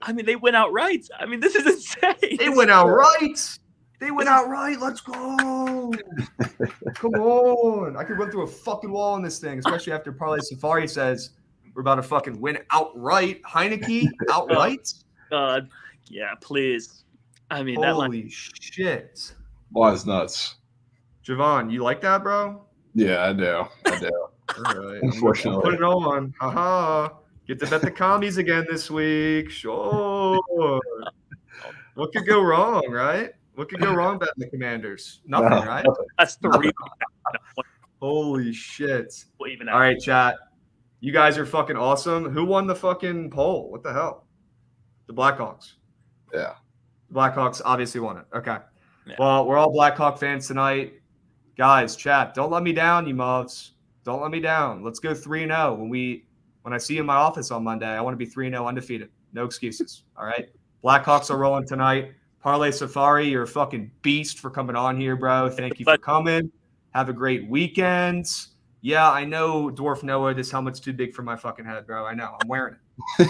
Speaker 4: I mean, they went outright. I mean, this is insane.
Speaker 1: They went outright. Let's go. Come on. I could run through a fucking wall on this thing, especially after Parlay Safari says we're about to fucking win outright. Heineke, outright?
Speaker 4: God. Yeah, please. I mean,
Speaker 1: holy shit.
Speaker 3: Well, it's nuts.
Speaker 1: Jovan, you like that, bro?
Speaker 3: Yeah, I do.
Speaker 1: All right.
Speaker 3: Unfortunately.
Speaker 1: Put it on. Haha. Get to bet the commies again this week. Sure. What could go wrong, right? What could go wrong betting the Commanders? Nothing, right?
Speaker 4: That's 3.
Speaker 1: Holy shit.
Speaker 4: Even
Speaker 1: all right, chat. You guys are fucking awesome. Who won the fucking poll? What the hell? The Blackhawks.
Speaker 3: Yeah.
Speaker 1: Blackhawks obviously won it. Okay.
Speaker 4: Yeah.
Speaker 1: Well, we're all Blackhawk fans tonight. Guys, chat, don't let me down, you mugs. Don't let me down. Let's go 3-0. When I see you in my office on Monday, I want to be 3-0 undefeated. No excuses. All right. Blackhawks are rolling tonight. Parlay Safari, you're a fucking beast for coming on here, bro. Thank you for coming. Have a great weekend. Yeah, I know, Dwarf Noah, this helmet's too big for my fucking head, bro. I know. I'm wearing it.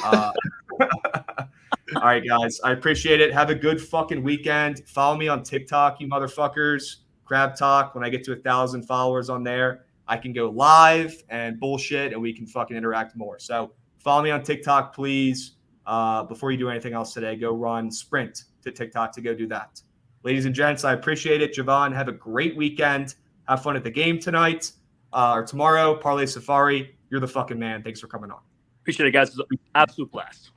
Speaker 1: All right, guys. I appreciate it. Have a good fucking weekend. Follow me on TikTok, you motherfuckers. Crab Talk. When I get to 1,000 followers on there, I can go live and bullshit, and we can fucking interact more. So follow me on TikTok, please. Before you do anything else today, go run sprint to TikTok to go do that. Ladies and gents, I appreciate it. Jovan, have a great weekend. Have fun at the game tonight or tomorrow. Parlay Safari, you're the fucking man. Thanks for coming on.
Speaker 4: Appreciate it, guys. It was an absolute blast.